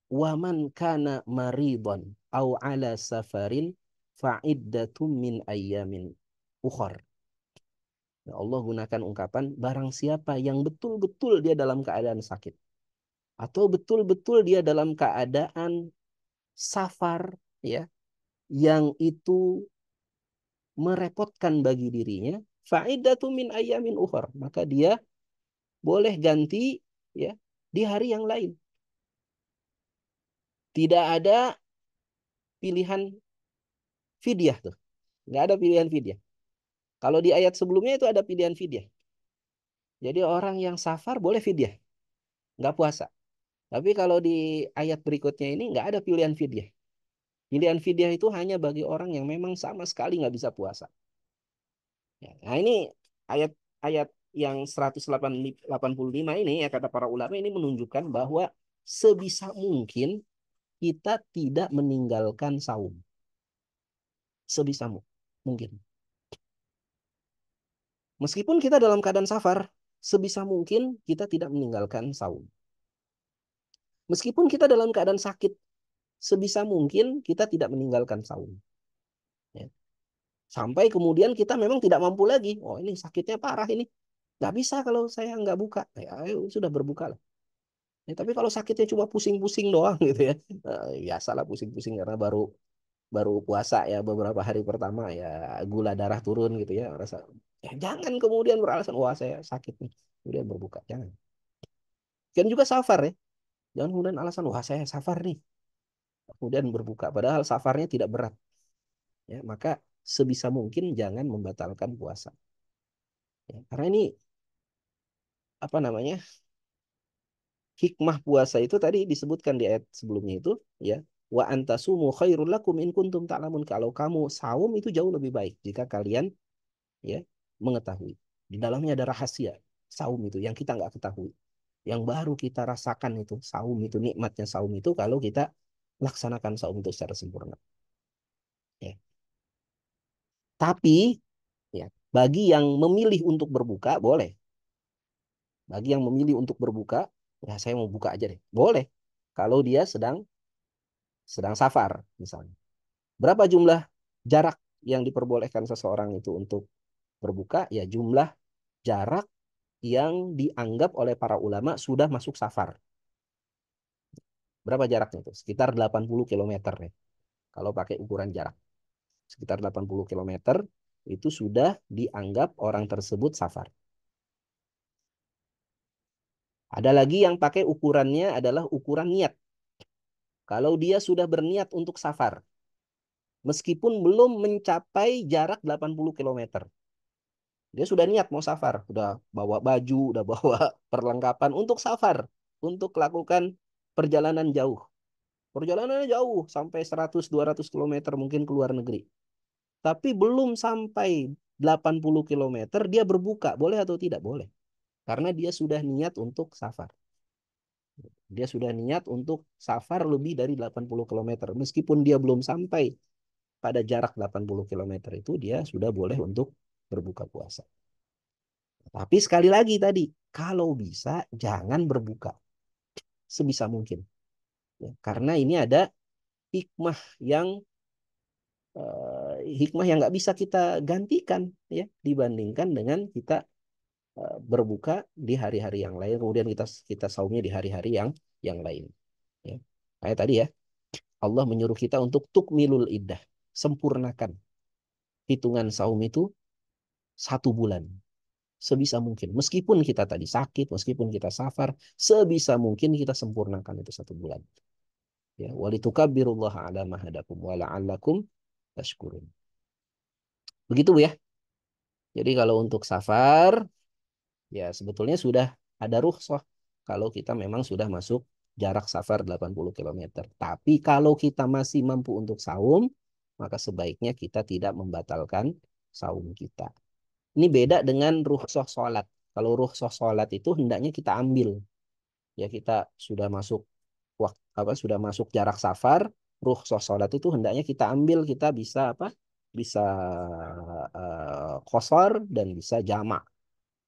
waman kana maridon au ala safarin fa'iddatum min ayyamin ukhar. Ya, Allah gunakan ungkapan barang siapa yang betul-betul dia dalam keadaan sakit atau betul-betul dia dalam keadaan safar ya yang itu merepotkan bagi dirinya, fa'iddatu min ayamin ukhar, maka dia boleh ganti ya di hari yang lain. Tidak ada pilihan fidyah tuh. Nggak ada pilihan fidyah. Kalau di ayat sebelumnya itu ada pilihan fidyah. Jadi orang yang safar boleh fidyah, nggak puasa. Tapi kalau di ayat berikutnya ini nggak ada pilihan fidyah. Pilihan fidyah itu hanya bagi orang yang memang sama sekali nggak bisa puasa. Ya, nah ini ayat-ayat yang 185 ini ya kata para ulama ini menunjukkan bahwa sebisa mungkin kita tidak meninggalkan saum. Sebisa mungkin. Meskipun kita dalam keadaan safar, sebisa mungkin kita tidak meninggalkan saum. Meskipun kita dalam keadaan sakit, sebisa mungkin kita tidak meninggalkan saum. Ya. Sampai kemudian kita memang tidak mampu lagi. Oh ini sakitnya parah ini. Nggak bisa kalau saya nggak buka. Ya, ayo, sudah berbuka lah. Ya, tapi kalau sakitnya cuma pusing-pusing doang gitu ya. Biasalah pusing-pusing karena baru baru puasa ya beberapa hari pertama ya gula darah turun gitu ya. Rasa, ya jangan kemudian beralasan, wah saya sakit nih. Kemudian berbuka. Jangan. Kan juga safar ya. Jangan kemudian alasan, wah saya safar nih. Kemudian berbuka. Padahal safarnya tidak berat. Ya, maka sebisa mungkin jangan membatalkan puasa. Ya, karena ini apa namanya hikmah puasa itu tadi disebutkan di ayat sebelumnya itu ya wa antasumu khairul lakum in kuntum ta'lamun kalau kamu saum itu jauh lebih baik jika kalian ya mengetahui di dalamnya ada rahasia saum itu yang kita nggak ketahui yang baru kita rasakan itu saum itu nikmatnya saum itu kalau kita laksanakan saum itu secara sempurna ya tapi ya bagi yang memilih untuk berbuka boleh bagi yang memilih untuk berbuka ya saya mau buka aja deh boleh kalau dia sedang safar misalnya. Berapa jumlah jarak yang diperbolehkan seseorang itu untuk berbuka? Ya jumlah jarak yang dianggap oleh para ulama sudah masuk safar. Berapa jaraknya itu? Sekitar 80 kilometer ya. Kalau pakai ukuran jarak. Sekitar 80 kilometer itu sudah dianggap orang tersebut safar. Ada lagi yang pakai ukurannya adalah ukuran niat. Kalau dia sudah berniat untuk safar, meskipun belum mencapai jarak 80 kilometer. Dia sudah niat mau safar, udah bawa baju, udah bawa perlengkapan untuk safar, untuk lakukan perjalanan jauh. Perjalanannya jauh, sampai 100-200 kilometer mungkin ke luar negeri. Tapi belum sampai 80 kilometer, dia berbuka. Boleh atau tidak? Boleh. Karena dia sudah niat untuk safar. Dia sudah niat untuk safar lebih dari 80 kilometer. Meskipun dia belum sampai pada jarak 80 kilometer itu, dia sudah boleh untuk berbuka puasa. Tapi sekali lagi tadi, kalau bisa jangan berbuka sebisa mungkin. Ya, karena ini ada hikmah yang hikmah yang nggak bisa kita gantikan ya dibandingkan dengan kita berbuka di hari-hari yang lain, kemudian kita kita saumnya di hari-hari yang lain. Ya. Kayak tadi ya, Allah menyuruh kita untuk tukmilul iddah, sempurnakan hitungan saum itu 1 bulan. Sebisa mungkin. Meskipun kita tadi sakit, meskipun kita safar, sebisa mungkin kita sempurnakan itu 1 bulan. Ya, walitukabbirullaha ala ma hadakum wa la'allakum tashkurun. Begitu Bu ya. Jadi kalau untuk safar, ya sebetulnya sudah ada rukhsah kalau kita memang sudah masuk jarak safar 80 kilometer. Tapi kalau kita masih mampu untuk saum, maka sebaiknya kita tidak membatalkan saum kita. Ini beda dengan rukhsah sholat. Kalau rukhsah sholat itu hendaknya kita ambil. Ya kita sudah masuk waktu apa sudah masuk jarak safar, rukhsah sholat itu hendaknya kita ambil, kita bisa apa? Bisa qasar dan bisa jamak.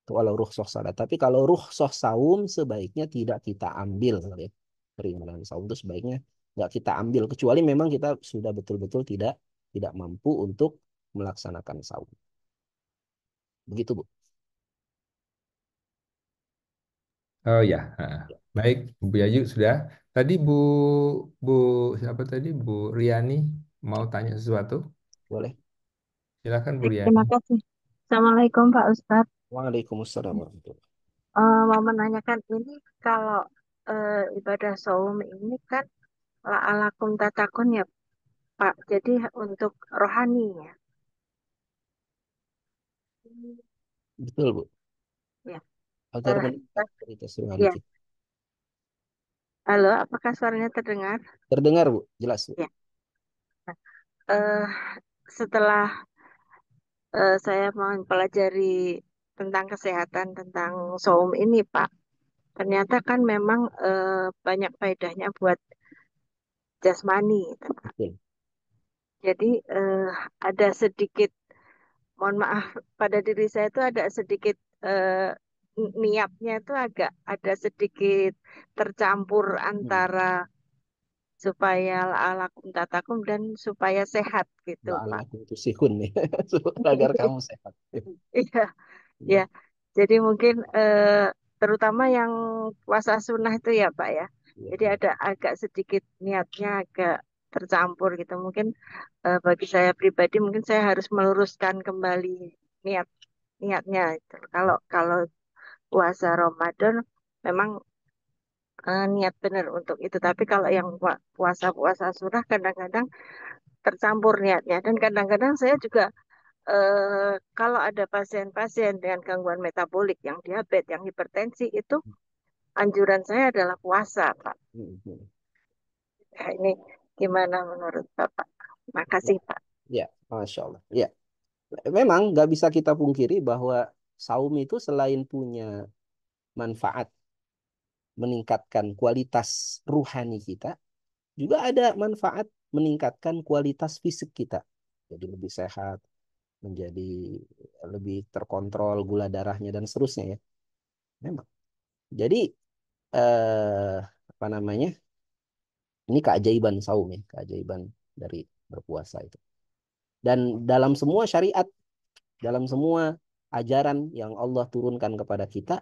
Itu kalau rukhsah sholat. Tapi kalau rukhsah saum sebaiknya tidak kita ambil. Ya. Keringanan saum itu sebaiknya nggak kita ambil kecuali memang kita sudah betul-betul tidak mampu untuk melaksanakan saum. Begitu, Bu. Oh ya, baik, Bu Yayu sudah. Tadi Bu siapa tadi Bu Riani mau tanya sesuatu? Boleh. Silakan Bu Baik, Riani. terima kasih. Assalamualaikum Pak Ustadz. Waalaikumsalam warahmatullahi. Mau menanyakan ini kalau ibadah saum ini kan la'alakum tatakun ya Pak. Jadi untuk rohani ya. Betul, Bu. Ya. Agar Eh, meningkat kualitas rohani ya. kita. Halo, apakah suaranya terdengar? Terdengar, Bu? Jelas, Bu? Ya. Eh, Setelah saya mempelajari tentang kesehatan tentang saum ini Pak, ternyata kan memang banyak faedahnya buat jasmani. Betul. Jadi ada sedikit, mohon maaf, pada diri saya itu ada sedikit niatnya itu agak ada sedikit tercampur Hmm. antara supaya la'alakum tatakum dan supaya sehat gitu Pak. La'allakum tusihun nih. Agar kamu sehat. Iya, ya. Iya. Jadi mungkin terutama yang puasa sunnah itu ya Pak ya. Iya, Jadi iya. ada agak sedikit niatnya agak tercampur gitu. Mungkin bagi saya pribadi mungkin saya harus meluruskan kembali niat niatnya itu. Kalau kalau puasa Ramadan memang niat benar untuk itu. Tapi kalau yang puasa-puasa surah kadang-kadang tercampur niatnya. Dan kadang-kadang saya juga kalau ada pasien-pasien dengan gangguan metabolik, yang diabetes, yang hipertensi itu anjuran saya adalah puasa, Pak. Hmm, hmm. Nah, ini gimana menurut Bapak? Ya, Makasih, Pak. ya, Masya Allah. Ya, memang nggak bisa kita pungkiri bahwa saum itu selain punya manfaat meningkatkan kualitas ruhani kita, juga ada manfaat meningkatkan kualitas fisik kita. Jadi lebih sehat, menjadi lebih terkontrol gula darahnya dan seterusnya ya. Memang. Jadi eh, apa namanya? Ini keajaiban saum ya, keajaiban dari berpuasa itu. Dan dalam semua syariat, dalam semua ajaran yang Allah turunkan kepada kita,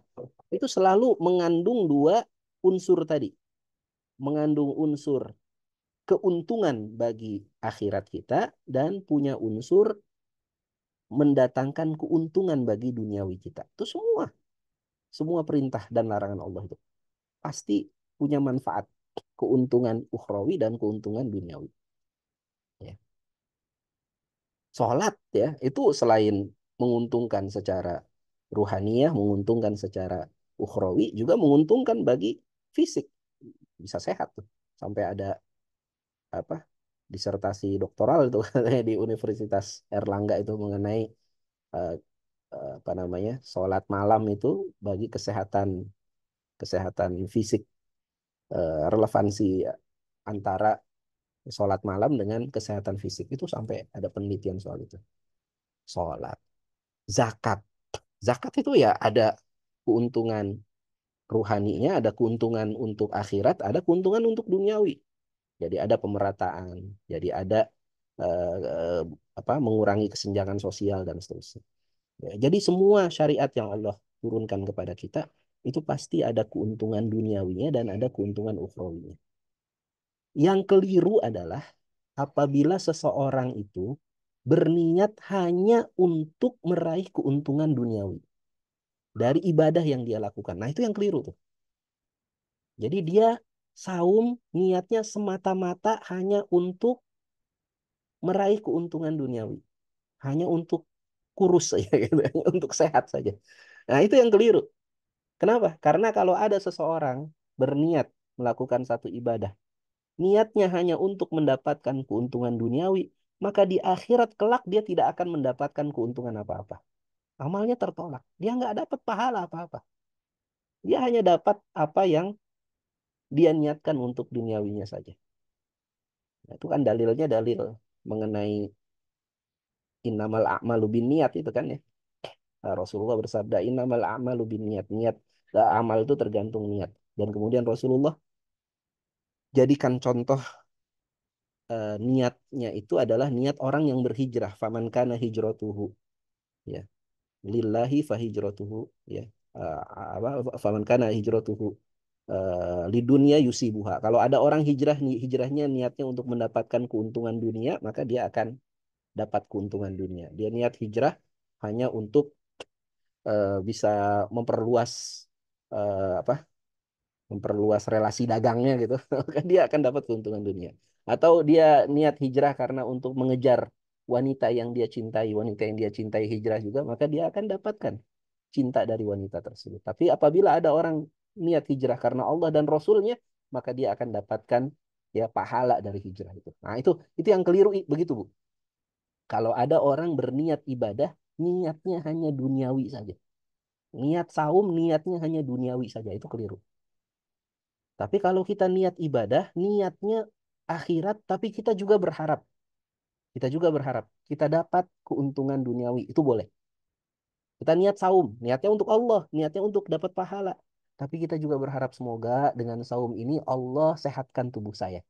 itu selalu mengandung dua unsur tadi. Mengandung unsur keuntungan bagi akhirat kita dan punya unsur mendatangkan keuntungan bagi duniawi kita. Itu semua, semua perintah dan larangan Allah itu pasti punya manfaat, keuntungan ukhrawi dan keuntungan duniawi. Ya. Sholat ya itu selain menguntungkan secara ruhaniyah, menguntungkan secara ukhrawi, juga menguntungkan bagi fisik. Bisa sehat tuh. Sampai ada apa disertasi doktoral itu katanya di Universitas Erlangga itu mengenai eh, apa namanya sholat malam itu bagi kesehatan kesehatan fisik, relevansi antara sholat malam dengan kesehatan fisik itu sampai ada penelitian soal itu. Sholat, zakat, zakat itu ya ada keuntungan ruhaninya, ada keuntungan untuk akhirat, ada keuntungan untuk duniawi. Jadi ada pemerataan, jadi ada eh, eh, apa mengurangi kesenjangan sosial dan seterusnya. Ya, jadi semua syariat yang Allah turunkan kepada kita itu pasti ada keuntungan duniawinya dan ada keuntungan ukhrawinya. Yang keliru adalah apabila seseorang itu berniat hanya untuk meraih keuntungan duniawi dari ibadah yang dia lakukan. Nah, itu yang keliru tuh. Jadi dia saum niatnya semata-mata hanya untuk meraih keuntungan duniawi, hanya untuk kurus saja gitu, untuk sehat saja. Nah, itu yang keliru. Kenapa? Karena kalau ada seseorang berniat melakukan satu ibadah, niatnya hanya untuk mendapatkan keuntungan duniawi, maka di akhirat kelak dia tidak akan mendapatkan keuntungan apa-apa. Amalnya tertolak. Dia nggak dapat pahala apa-apa. Dia hanya dapat apa yang dia niatkan untuk duniawinya saja. Nah, itu kan dalilnya dalil mengenai innamal a'malu niat itu kan ya. Nah, Rasulullah bersabda innamal a'malu niat. Niat amal itu tergantung niat. Dan kemudian Rasulullah jadikan contoh niatnya itu adalah niat orang yang berhijrah. Faman kana hijratuhu ya lillahi fahijratuhu ya. Uh, apa faman kana hijratuhu lidunia yusibuha. Kalau ada orang hijrah, hijrahnya niatnya untuk mendapatkan keuntungan dunia, maka dia akan dapat keuntungan dunia. Dia niat hijrah hanya untuk bisa memperluas apa? Memperluas relasi dagangnya gitu, maka dia akan dapat keuntungan dunia. Atau dia niat hijrah karena untuk mengejar wanita yang dia cintai, wanita yang dia cintai hijrah juga, maka dia akan dapatkan cinta dari wanita tersebut. Tapi apabila ada orang niat hijrah karena Allah dan Rasulnya, maka dia akan dapatkan ya pahala dari hijrah itu. Nah, itu yang keliru begitu, Bu. Kalau ada orang berniat ibadah, niatnya hanya duniawi saja. Niat saum, niatnya hanya duniawi saja. Itu keliru. Tapi kalau kita niat ibadah, niatnya akhirat, tapi kita juga berharap. Kita juga berharap. Kita dapat keuntungan duniawi. Itu boleh. Kita niat saum, niatnya untuk Allah, niatnya untuk dapat pahala. Tapi kita juga berharap semoga dengan saum ini Allah sehatkan tubuh saya.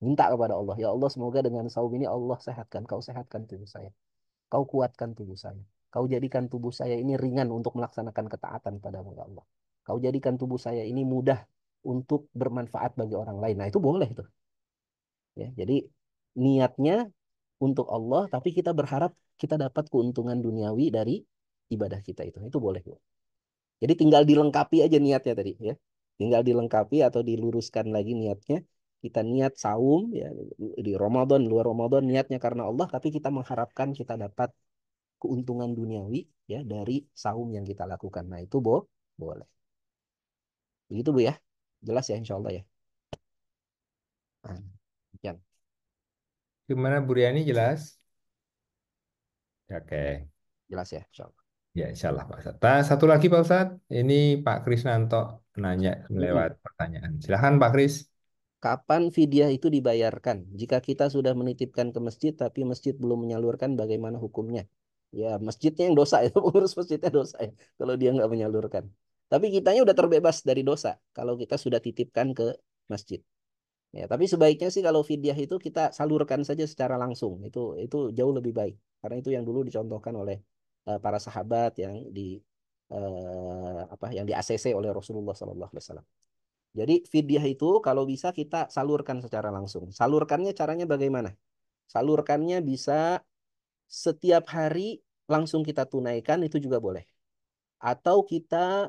Minta kepada Allah, ya Allah semoga dengan saum ini Allah sehatkan. Kau sehatkan tubuh saya. Kau kuatkan tubuh saya. Kau jadikan tubuh saya ini ringan untuk melaksanakan ketaatan padamu, ya Allah. Kau jadikan tubuh saya ini mudah untuk bermanfaat bagi orang lain. Nah, itu boleh tuh. Ya, jadi niatnya untuk Allah, tapi kita berharap kita dapat keuntungan duniawi dari ibadah kita itu. Itu boleh, Bu. Jadi tinggal dilengkapi aja niatnya tadi, ya. Tinggal dilengkapi atau diluruskan lagi niatnya. Kita niat saum ya di Ramadan, luar Ramadan niatnya karena Allah, tapi kita mengharapkan kita dapat keuntungan duniawi ya dari saum yang kita lakukan. Nah, itu boleh. Begitu, Bu ya. Jelas ya insya Allah ya. Nah, ya, Gimana Bu Riani jelas? Oke. jelas ya insya Allah. Ya, insya Allah Pak Ustadz. Nah, satu lagi Pak Ustadz, ini Pak Krisnanto nanya lewat Mm-mm. pertanyaan. Silahkan Pak Kris. Kapan fidyah itu dibayarkan? Jika kita sudah menitipkan ke masjid, tapi masjid belum menyalurkan, bagaimana hukumnya? Ya, masjidnya yang dosa ya, pengurus masjidnya dosa ya, kalau dia nggak menyalurkan. Tapi kitanya udah terbebas dari dosa, kalau kita sudah titipkan ke masjid. Ya, tapi sebaiknya sih kalau fidyah itu kita salurkan saja secara langsung. Itu jauh lebih baik. Karena itu yang dulu dicontohkan oleh para sahabat yang yang di ACC oleh Rasulullah SAW. Jadi fidyah itu kalau bisa kita salurkan secara langsung. Salurkannya caranya bagaimana? Salurkannya bisa setiap hari langsung kita tunaikan itu juga boleh. Atau kita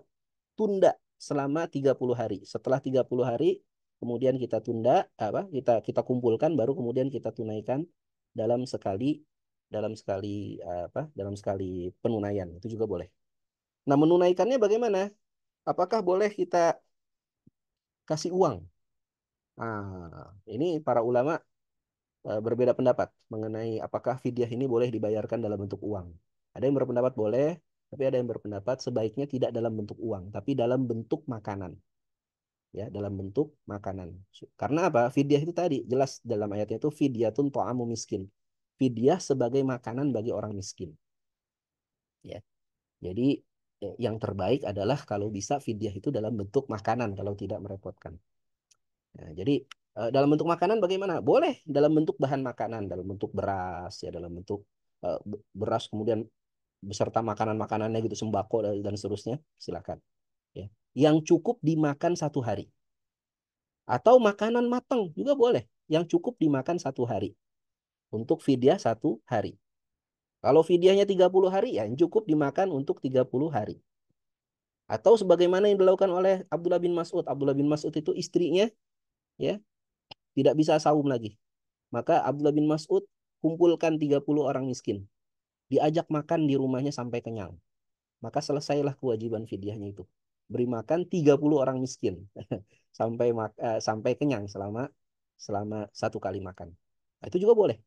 tunda selama 30 hari. Setelah 30 hari kemudian kita tunda kita kumpulkan baru kemudian kita tunaikan dalam sekali dalam sekali penunaian. Itu juga boleh. Nah, menunaikannya bagaimana? Apakah boleh kita kasih uang? Nah, ini para ulama berbeda pendapat mengenai apakah fidyah ini boleh dibayarkan dalam bentuk uang. Ada yang berpendapat boleh, tapi ada yang berpendapat sebaiknya tidak dalam bentuk uang, tapi dalam bentuk makanan. Ya, dalam bentuk makanan. Karena apa? Fidyah itu tadi jelas dalam ayatnya itu fidyatun ta'amu miskin. Fidyah sebagai makanan bagi orang miskin. Ya. Jadi yang terbaik adalah kalau bisa fidyah itu dalam bentuk makanan kalau tidak merepotkan. Nah, jadi dalam bentuk makanan bagaimana? Boleh dalam bentuk bahan makanan, dalam bentuk beras, ya dalam bentuk beras kemudian beserta makanan-makanannya gitu sembako dan seterusnya, silakan. Ya. Yang cukup dimakan 1 hari atau makanan matang juga boleh, yang cukup dimakan 1 hari untuk fidyah 1 hari. Kalau fidyahnya 30 hari ya yang cukup dimakan untuk 30 hari. Atau sebagaimana yang dilakukan oleh Abdullah bin Mas'ud. Abdullah bin Mas'ud itu istrinya ya tidak bisa saum lagi. Maka Abdullah bin Mas'ud kumpulkan 30 orang miskin. Diajak makan di rumahnya sampai kenyang. Maka selesailah kewajiban fidyahnya itu. Beri makan 30 orang miskin. Sampai kenyang selama selama 1 kali makan. Nah, itu juga boleh.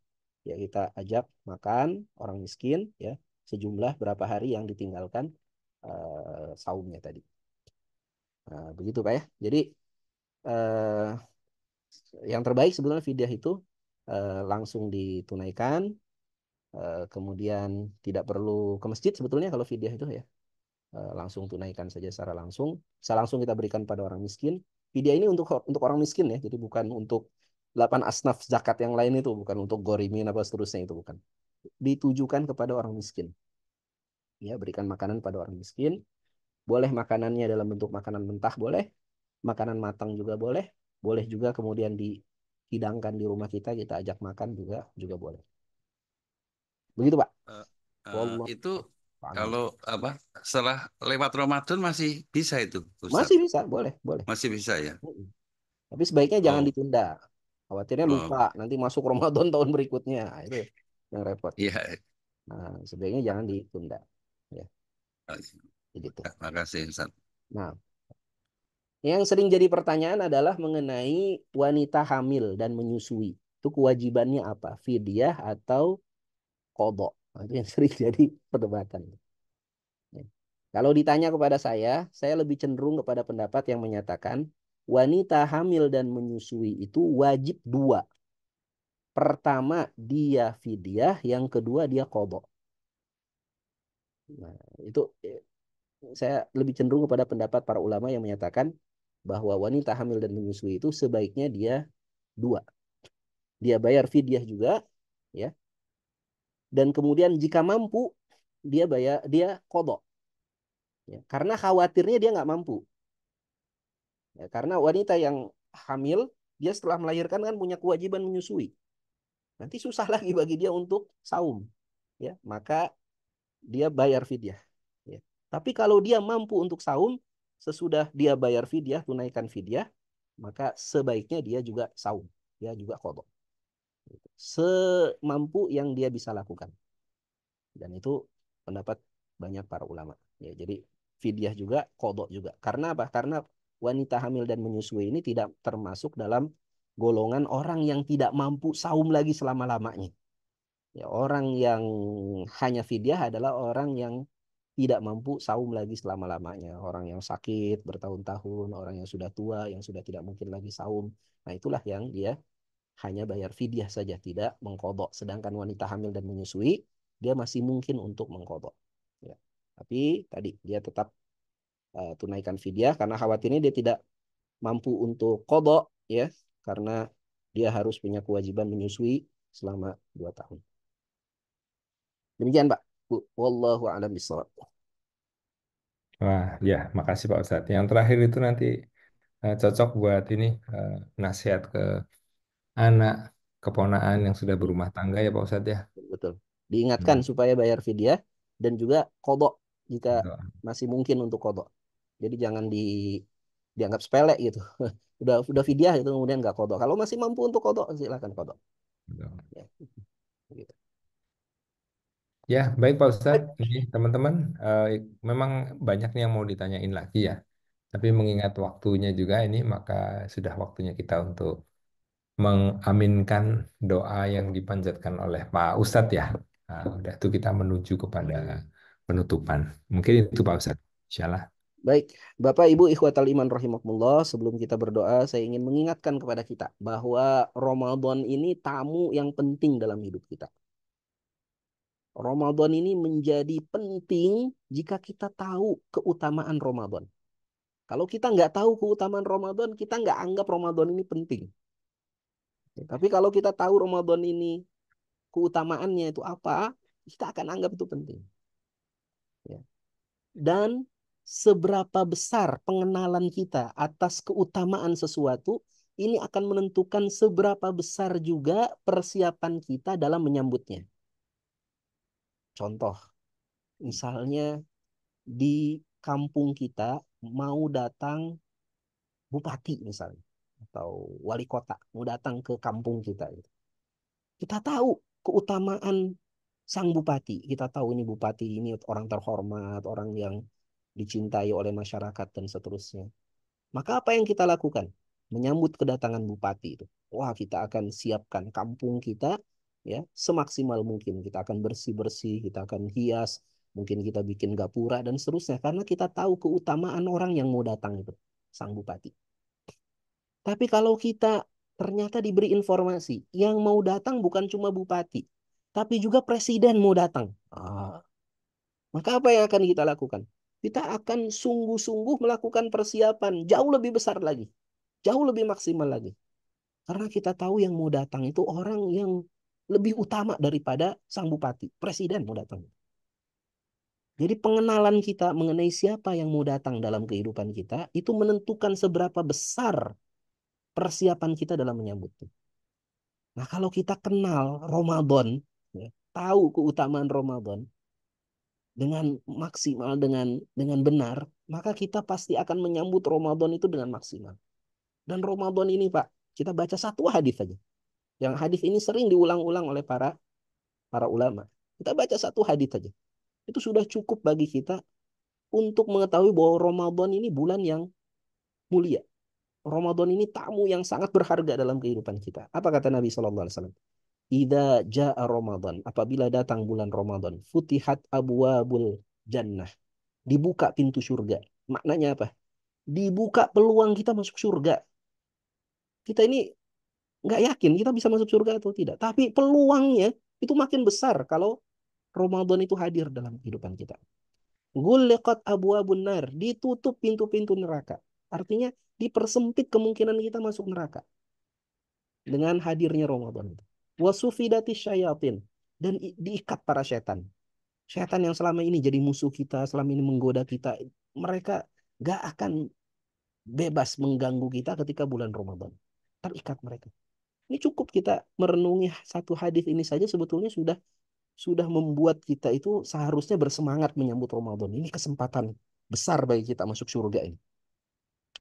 Ya kita ajak makan orang miskin ya sejumlah berapa hari yang ditinggalkan saumnya tadi. Nah, begitu Pak ya. Jadi eh, yang terbaik sebenarnya fidyah itu langsung ditunaikan. Kemudian tidak perlu ke masjid sebetulnya kalau fidyah itu ya. Langsung tunaikan saja secara langsung. Bisa langsung kita berikan pada orang miskin. Fidyah ini untuk orang miskin ya. Jadi bukan untuk 8 asnaf zakat yang lain itu. Bukan untuk gorimin apa seterusnya itu. Bukan. Ditujukan kepada orang miskin. Ya, berikan makanan pada orang miskin. Boleh makanannya dalam bentuk makanan mentah, boleh. makanan matang juga boleh. Boleh juga kemudian dihidangkan di rumah kita, kita ajak makan juga boleh. Begitu, Pak. Eh, Wallah itu a'lam. kalau apa setelah lewat Ramadan masih bisa itu, Masih Ustadz? bisa, boleh, boleh. Masih bisa ya? Mm-mm. Tapi sebaiknya jangan Oh, ditunda. Khawatirnya lupa, oh, nanti masuk Ramadan tahun berikutnya. Nah, itu yang repot. iya. Nah, sebaiknya jangan ditunda. Ya, begitu. Terima kasih, Ustadz. Nah, yang sering jadi pertanyaan adalah mengenai wanita hamil dan menyusui. Itu kewajibannya apa? Fidyah atau qadha? Nah, itu yang sering jadi perdebatan. Ya. Kalau ditanya kepada saya lebih cenderung kepada pendapat yang menyatakan wanita hamil dan menyusui itu wajib dua. Pertama dia fidyah, yang kedua dia qadha. Nah, itu saya lebih cenderung kepada pendapat para ulama yang menyatakan bahwa wanita hamil dan menyusui itu sebaiknya dia dua. Dia bayar fidyah juga, ya. Dan kemudian jika mampu dia qadha, ya. Karena khawatirnya dia nggak mampu. Ya, karena wanita yang hamil dia setelah melahirkan kan punya kewajiban menyusui. Nanti susah lagi bagi dia untuk saum, ya. Maka dia bayar fidyah, ya. Tapi kalau dia mampu untuk saum sesudah dia bayar fidyah, tunaikan fidyah, maka sebaiknya dia juga saum, dia juga qadha. Semampu yang dia bisa lakukan. Dan itu pendapat banyak para ulama. Ya, jadi fidyah juga, kodok juga. Karena apa? Karena wanita hamil dan menyusui ini tidak termasuk dalam golongan orang yang tidak mampu saum lagi selama-lamanya. Ya, orang yang hanya fidyah adalah orang yang tidak mampu saum lagi selama-lamanya. Orang yang sakit bertahun-tahun, orang yang sudah tua, yang sudah tidak mungkin lagi saum. Nah, itulah yang dia hanya bayar fidyah saja, tidak mengkodok. Sedangkan wanita hamil dan menyusui, dia masih mungkin untuk mengkodok. Ya. Tapi tadi dia tetap tunaikan fidyah karena khawatirnya dia tidak mampu untuk kodok, ya, karena dia harus punya kewajiban menyusui selama 2 tahun. Demikian Pak. Bu, wallahu a'lam bishawab. Wah, ya, makasih Pak Ustadz. Yang terakhir itu nanti cocok buat ini eh, nasihat ke anak, keponaan yang sudah berumah tangga ya Pak Ustadz ya. Betul. Diingatkan Hmm. supaya bayar fidyah dan juga kodok jika Betul, masih mungkin untuk kodok. Jadi jangan dianggap sepele gitu. Udah fidyah itu kemudian nggak kodok. Kalau masih mampu untuk kodok silakan kodok. betul. Ya, gitu. Ya, baik Pak Ustadz. Baik. Ini teman-teman, memang banyak nih yang mau ditanyain lagi ya. Tapi mengingat waktunya juga ini, maka sudah waktunya kita untuk mengaminkan doa yang dipanjatkan oleh Pak Ustadz ya. Nah, udah itu kita menuju kepada penutupan. Mungkin itu Pak Ustadz. Insyaallah. Baik, Bapak Ibu ikhwatal iman rahimakumullah, sebelum kita berdoa saya ingin mengingatkan kepada kita bahwa Ramadan ini tamu yang penting dalam hidup kita. Ramadan ini menjadi penting jika kita tahu keutamaan Ramadan. Kalau kita nggak tahu keutamaan Ramadan, kita nggak anggap Ramadan ini penting. Ya, tapi kalau kita tahu Ramadan ini keutamaannya itu apa, kita akan anggap itu penting. Ya. Dan seberapa besar pengenalan kita atas keutamaan sesuatu, ini akan menentukan seberapa besar juga persiapan kita dalam menyambutnya. Contoh, misalnya di kampung kita mau datang bupati misalnya, atau wali kota mau datang ke kampung kita. Kita tahu keutamaan sang bupati. Kita tahu ini bupati ini orang terhormat, orang yang dicintai oleh masyarakat dan seterusnya. Maka apa yang kita lakukan? Menyambut kedatangan bupati itu. Wah, kita akan siapkan kampung kita ya semaksimal mungkin. Kita akan bersih-bersih, kita akan hias, mungkin kita bikin gapura dan seterusnya karena kita tahu keutamaan orang yang mau datang itu, sang bupati. Tapi kalau kita ternyata diberi informasi yang mau datang bukan cuma bupati, tapi juga presiden mau datang. Maka apa yang akan kita lakukan? Kita akan sungguh-sungguh melakukan persiapan jauh lebih besar lagi, jauh lebih maksimal lagi. Karena kita tahu yang mau datang itu orang yang lebih utama daripada sang bupati, presiden mau datang. Jadi pengenalan kita mengenai siapa yang mau datang dalam kehidupan kita itu menentukan seberapa besar persiapan kita dalam menyambutnya. Nah, kalau kita kenal Ramadan, ya, tahu keutamaan Ramadan dengan maksimal, dengan benar, maka kita pasti akan menyambut Ramadan itu dengan maksimal. Dan Ramadan ini, Pak, kita baca satu hadis saja. Yang hadis ini sering diulang-ulang oleh para para ulama. Kita baca satu hadis saja. Itu sudah cukup bagi kita untuk mengetahui bahwa Ramadan ini bulan yang mulia. Ramadan ini tamu yang sangat berharga dalam kehidupan kita. Apa kata Nabi Shallallahu Alaihi Wasallam? Ida ja'a Ramadan, apabila datang bulan Ramadan, futihat abwabul jannah, dibuka pintu surga. Maknanya apa? Dibuka peluang kita masuk surga. Kita ini nggak yakin kita bisa masuk surga atau tidak. Tapi peluangnya itu makin besar kalau Ramadan itu hadir dalam kehidupan kita. Ghulliqat abwabun nar, ditutup pintu-pintu neraka. Artinya dipersempit kemungkinan kita masuk neraka dengan hadirnya Ramadan itu. Wasufidati syayatin, dan diikat para setan. Setan yang selama ini jadi musuh kita, selama ini menggoda kita, mereka gak akan bebas mengganggu kita ketika bulan Ramadan. Terikat mereka. Ini cukup kita merenungi satu hadis ini saja sebetulnya sudah membuat kita itu seharusnya bersemangat menyambut Ramadan. Ini kesempatan besar bagi kita masuk surga ini.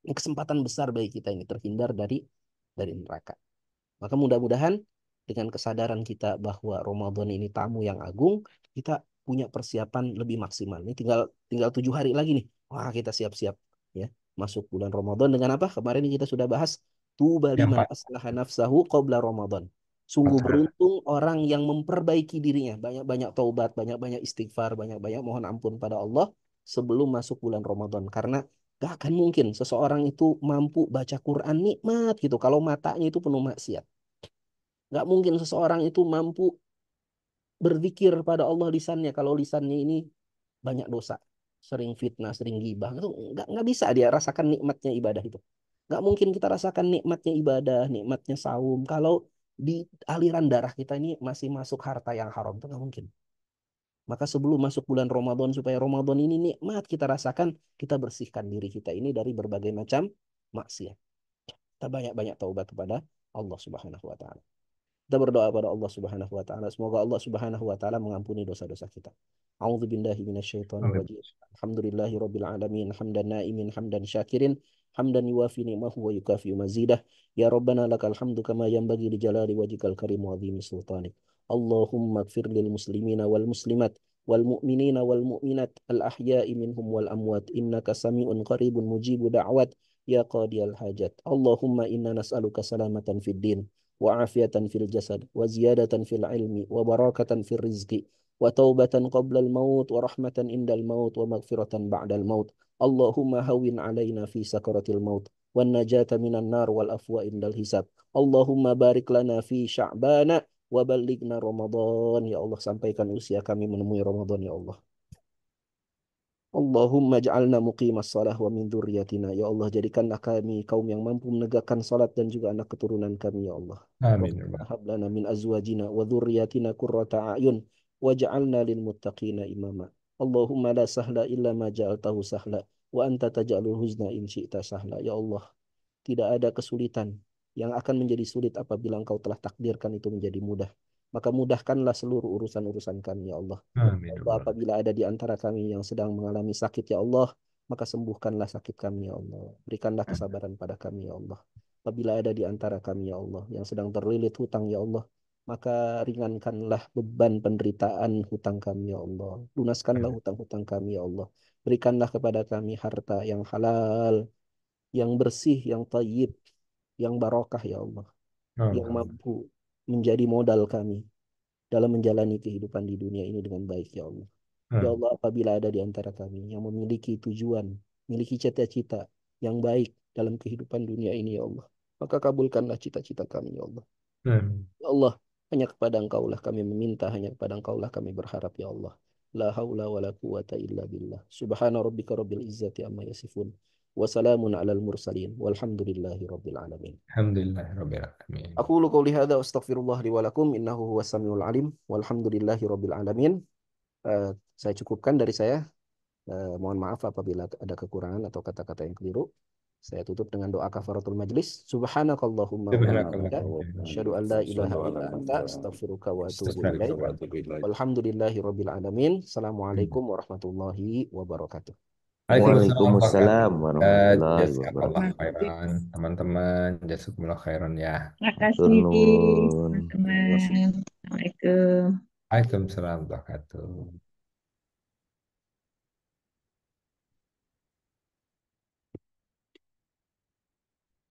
Ini kesempatan besar bagi kita ini terhindar dari neraka. Maka mudah-mudahan dengan kesadaran kita bahwa Ramadan ini tamu yang agung, kita punya persiapan lebih maksimal. Ini tinggal tinggal 7 hari lagi nih. Wah, kita siap-siap ya masuk bulan Ramadan dengan apa? Kemarin kita sudah bahas tuba Yang liman empat, aslaha nafsahu qabla Ramadan. Sungguh 4 hari. beruntung orang yang memperbaiki dirinya, banyak-banyak taubat, banyak-banyak istighfar, banyak-banyak mohon ampun pada Allah sebelum masuk bulan Ramadan. Karena gak akan mungkin seseorang itu mampu baca Quran nikmat gitu kalau matanya itu penuh maksiat. Gak mungkin seseorang itu mampu berzikir pada Allah lisannya kalau lisannya ini banyak dosa, sering fitnah, sering gibah. Itu nggak bisa dia rasakan nikmatnya ibadah itu. Nggak mungkin kita rasakan nikmatnya ibadah, nikmatnya saum kalau di aliran darah kita ini masih masuk harta yang haram. Itu nggak mungkin. Maka sebelum masuk bulan Ramadan, supaya Ramadan ini nikmat kita rasakan, kita bersihkan diri kita ini dari berbagai macam maksiat. Kita banyak-banyak taubat kepada Allah Subhanahu wa taala. Kita berdoa pada Allah Subhanahu wa taala, semoga Allah Subhanahu wa taala mengampuni dosa-dosa kita. A'udzu billahi minasyaitonir Amin. rajim. Alhamdulillahi rabbil alamin, hamdan naimin, hamdan syakirin, hamdan yuwafi ni'mahu wa yukafi mazidah. Ya Rabbana lakal hamdu kama yanbaghi li jalali wajhikal karim wa 'azimi sultanik. Allahumma ighfir lil muslimina wal muslimat wal mu'minina wal mu'minat al ahya'i minhum wal amwat innaka sami'un qaribun mujibu da'wat ya qadiyal hajat. Allahumma inna nas'aluka salamatan fid din وعافية في الجسد وزيادة في العلم وبركة في الرزق وتوبة قبل الموت ورحمة عند الموت ومغفرة بعد الموت اللهم هون علينا في سكرة الموت والنجاة من النار والأفوى عند الحساب اللهم بارك لنا في شعبان وبلغنا رمضان ya Allah sampaikan usia kami menemui Ramadan ya Allah. Allahumma ja'alna muqimas salah wa min dzurriyyatina. Ya Allah, jadikanlah kami kaum yang mampu menegakkan salat dan juga anak keturunan kami, ya Allah. Amin. Ya Rabbana Rabbal. hab lana min azwajina wa dzurriyyatina qurrata a'yun waj'alna lil muttaqina imama. Allahumma la sahla illa ma ja'altahu sahla wa anta taj'alul huzna in syi'ta sahla. Ya Allah, tidak ada kesulitan yang akan menjadi sulit apabila Engkau telah takdirkan itu menjadi mudah. Maka mudahkanlah seluruh urusan-urusan kami, ya Allah. Ya Amin. Ya Allah, Rabbal. apabila ada di antara kami yang sedang mengalami sakit, ya Allah, maka sembuhkanlah sakit kami, ya Allah. Berikanlah kesabaran pada kami, ya Allah. Apabila ada di antara kami, ya Allah, yang sedang terlilit hutang, ya Allah, maka ringankanlah beban penderitaan hutang kami, ya Allah. Lunaskanlah hutang-hutang kami, ya Allah. Berikanlah kepada kami harta yang halal, yang bersih, yang tayyib, yang barokah, ya Allah. Yang Amin. mampu menjadi modal kami dalam menjalani kehidupan di dunia ini dengan baik, ya Allah. Ya Amin. Allah, apabila ada di antara kami yang memiliki tujuan, memiliki cita-cita yang baik dalam kehidupan dunia ini, ya Allah, maka kabulkanlah cita-cita kami, ya Allah. Amin. Ya Allah, hanya kepada Engkau lah kami meminta, hanya kepada Engkau lah kami berharap, ya Allah. La haula wa la quwata illa billah. Subhana rabbika rabbil izzati amma yasifun. Wa salamun alal mursalin. Walhamdulillahi rabbil alamin. Alhamdulillah Rabbil Alamin. أقول قولي هذا وأستغفر الله لي ولكم إنه هو السميع العليم والحمد لله رب العالمين Eh, saya cukupkan dari saya. Mohon maaf apabila ada kekurangan atau kata-kata yang keliru. Saya tutup dengan doa kafaratul majlis. Subhanakallahumma wa bihamdika, asyhadu an la ilaha illa anta, astaghfiruka wa atubu ilaik. Walhamdulillahi rabbil alamin. Assalamualaikum warahmatullahi wabarakatuh. Waalaikumsalam warahmatullahi Jazakallah wabarakatuh. khairan, teman-teman. Jazakumullah khairan ya. Matur Makasih nuwun. teman-teman. Assalamualaikum. Waalaikumsalam warahmatullahi wabarakatuh.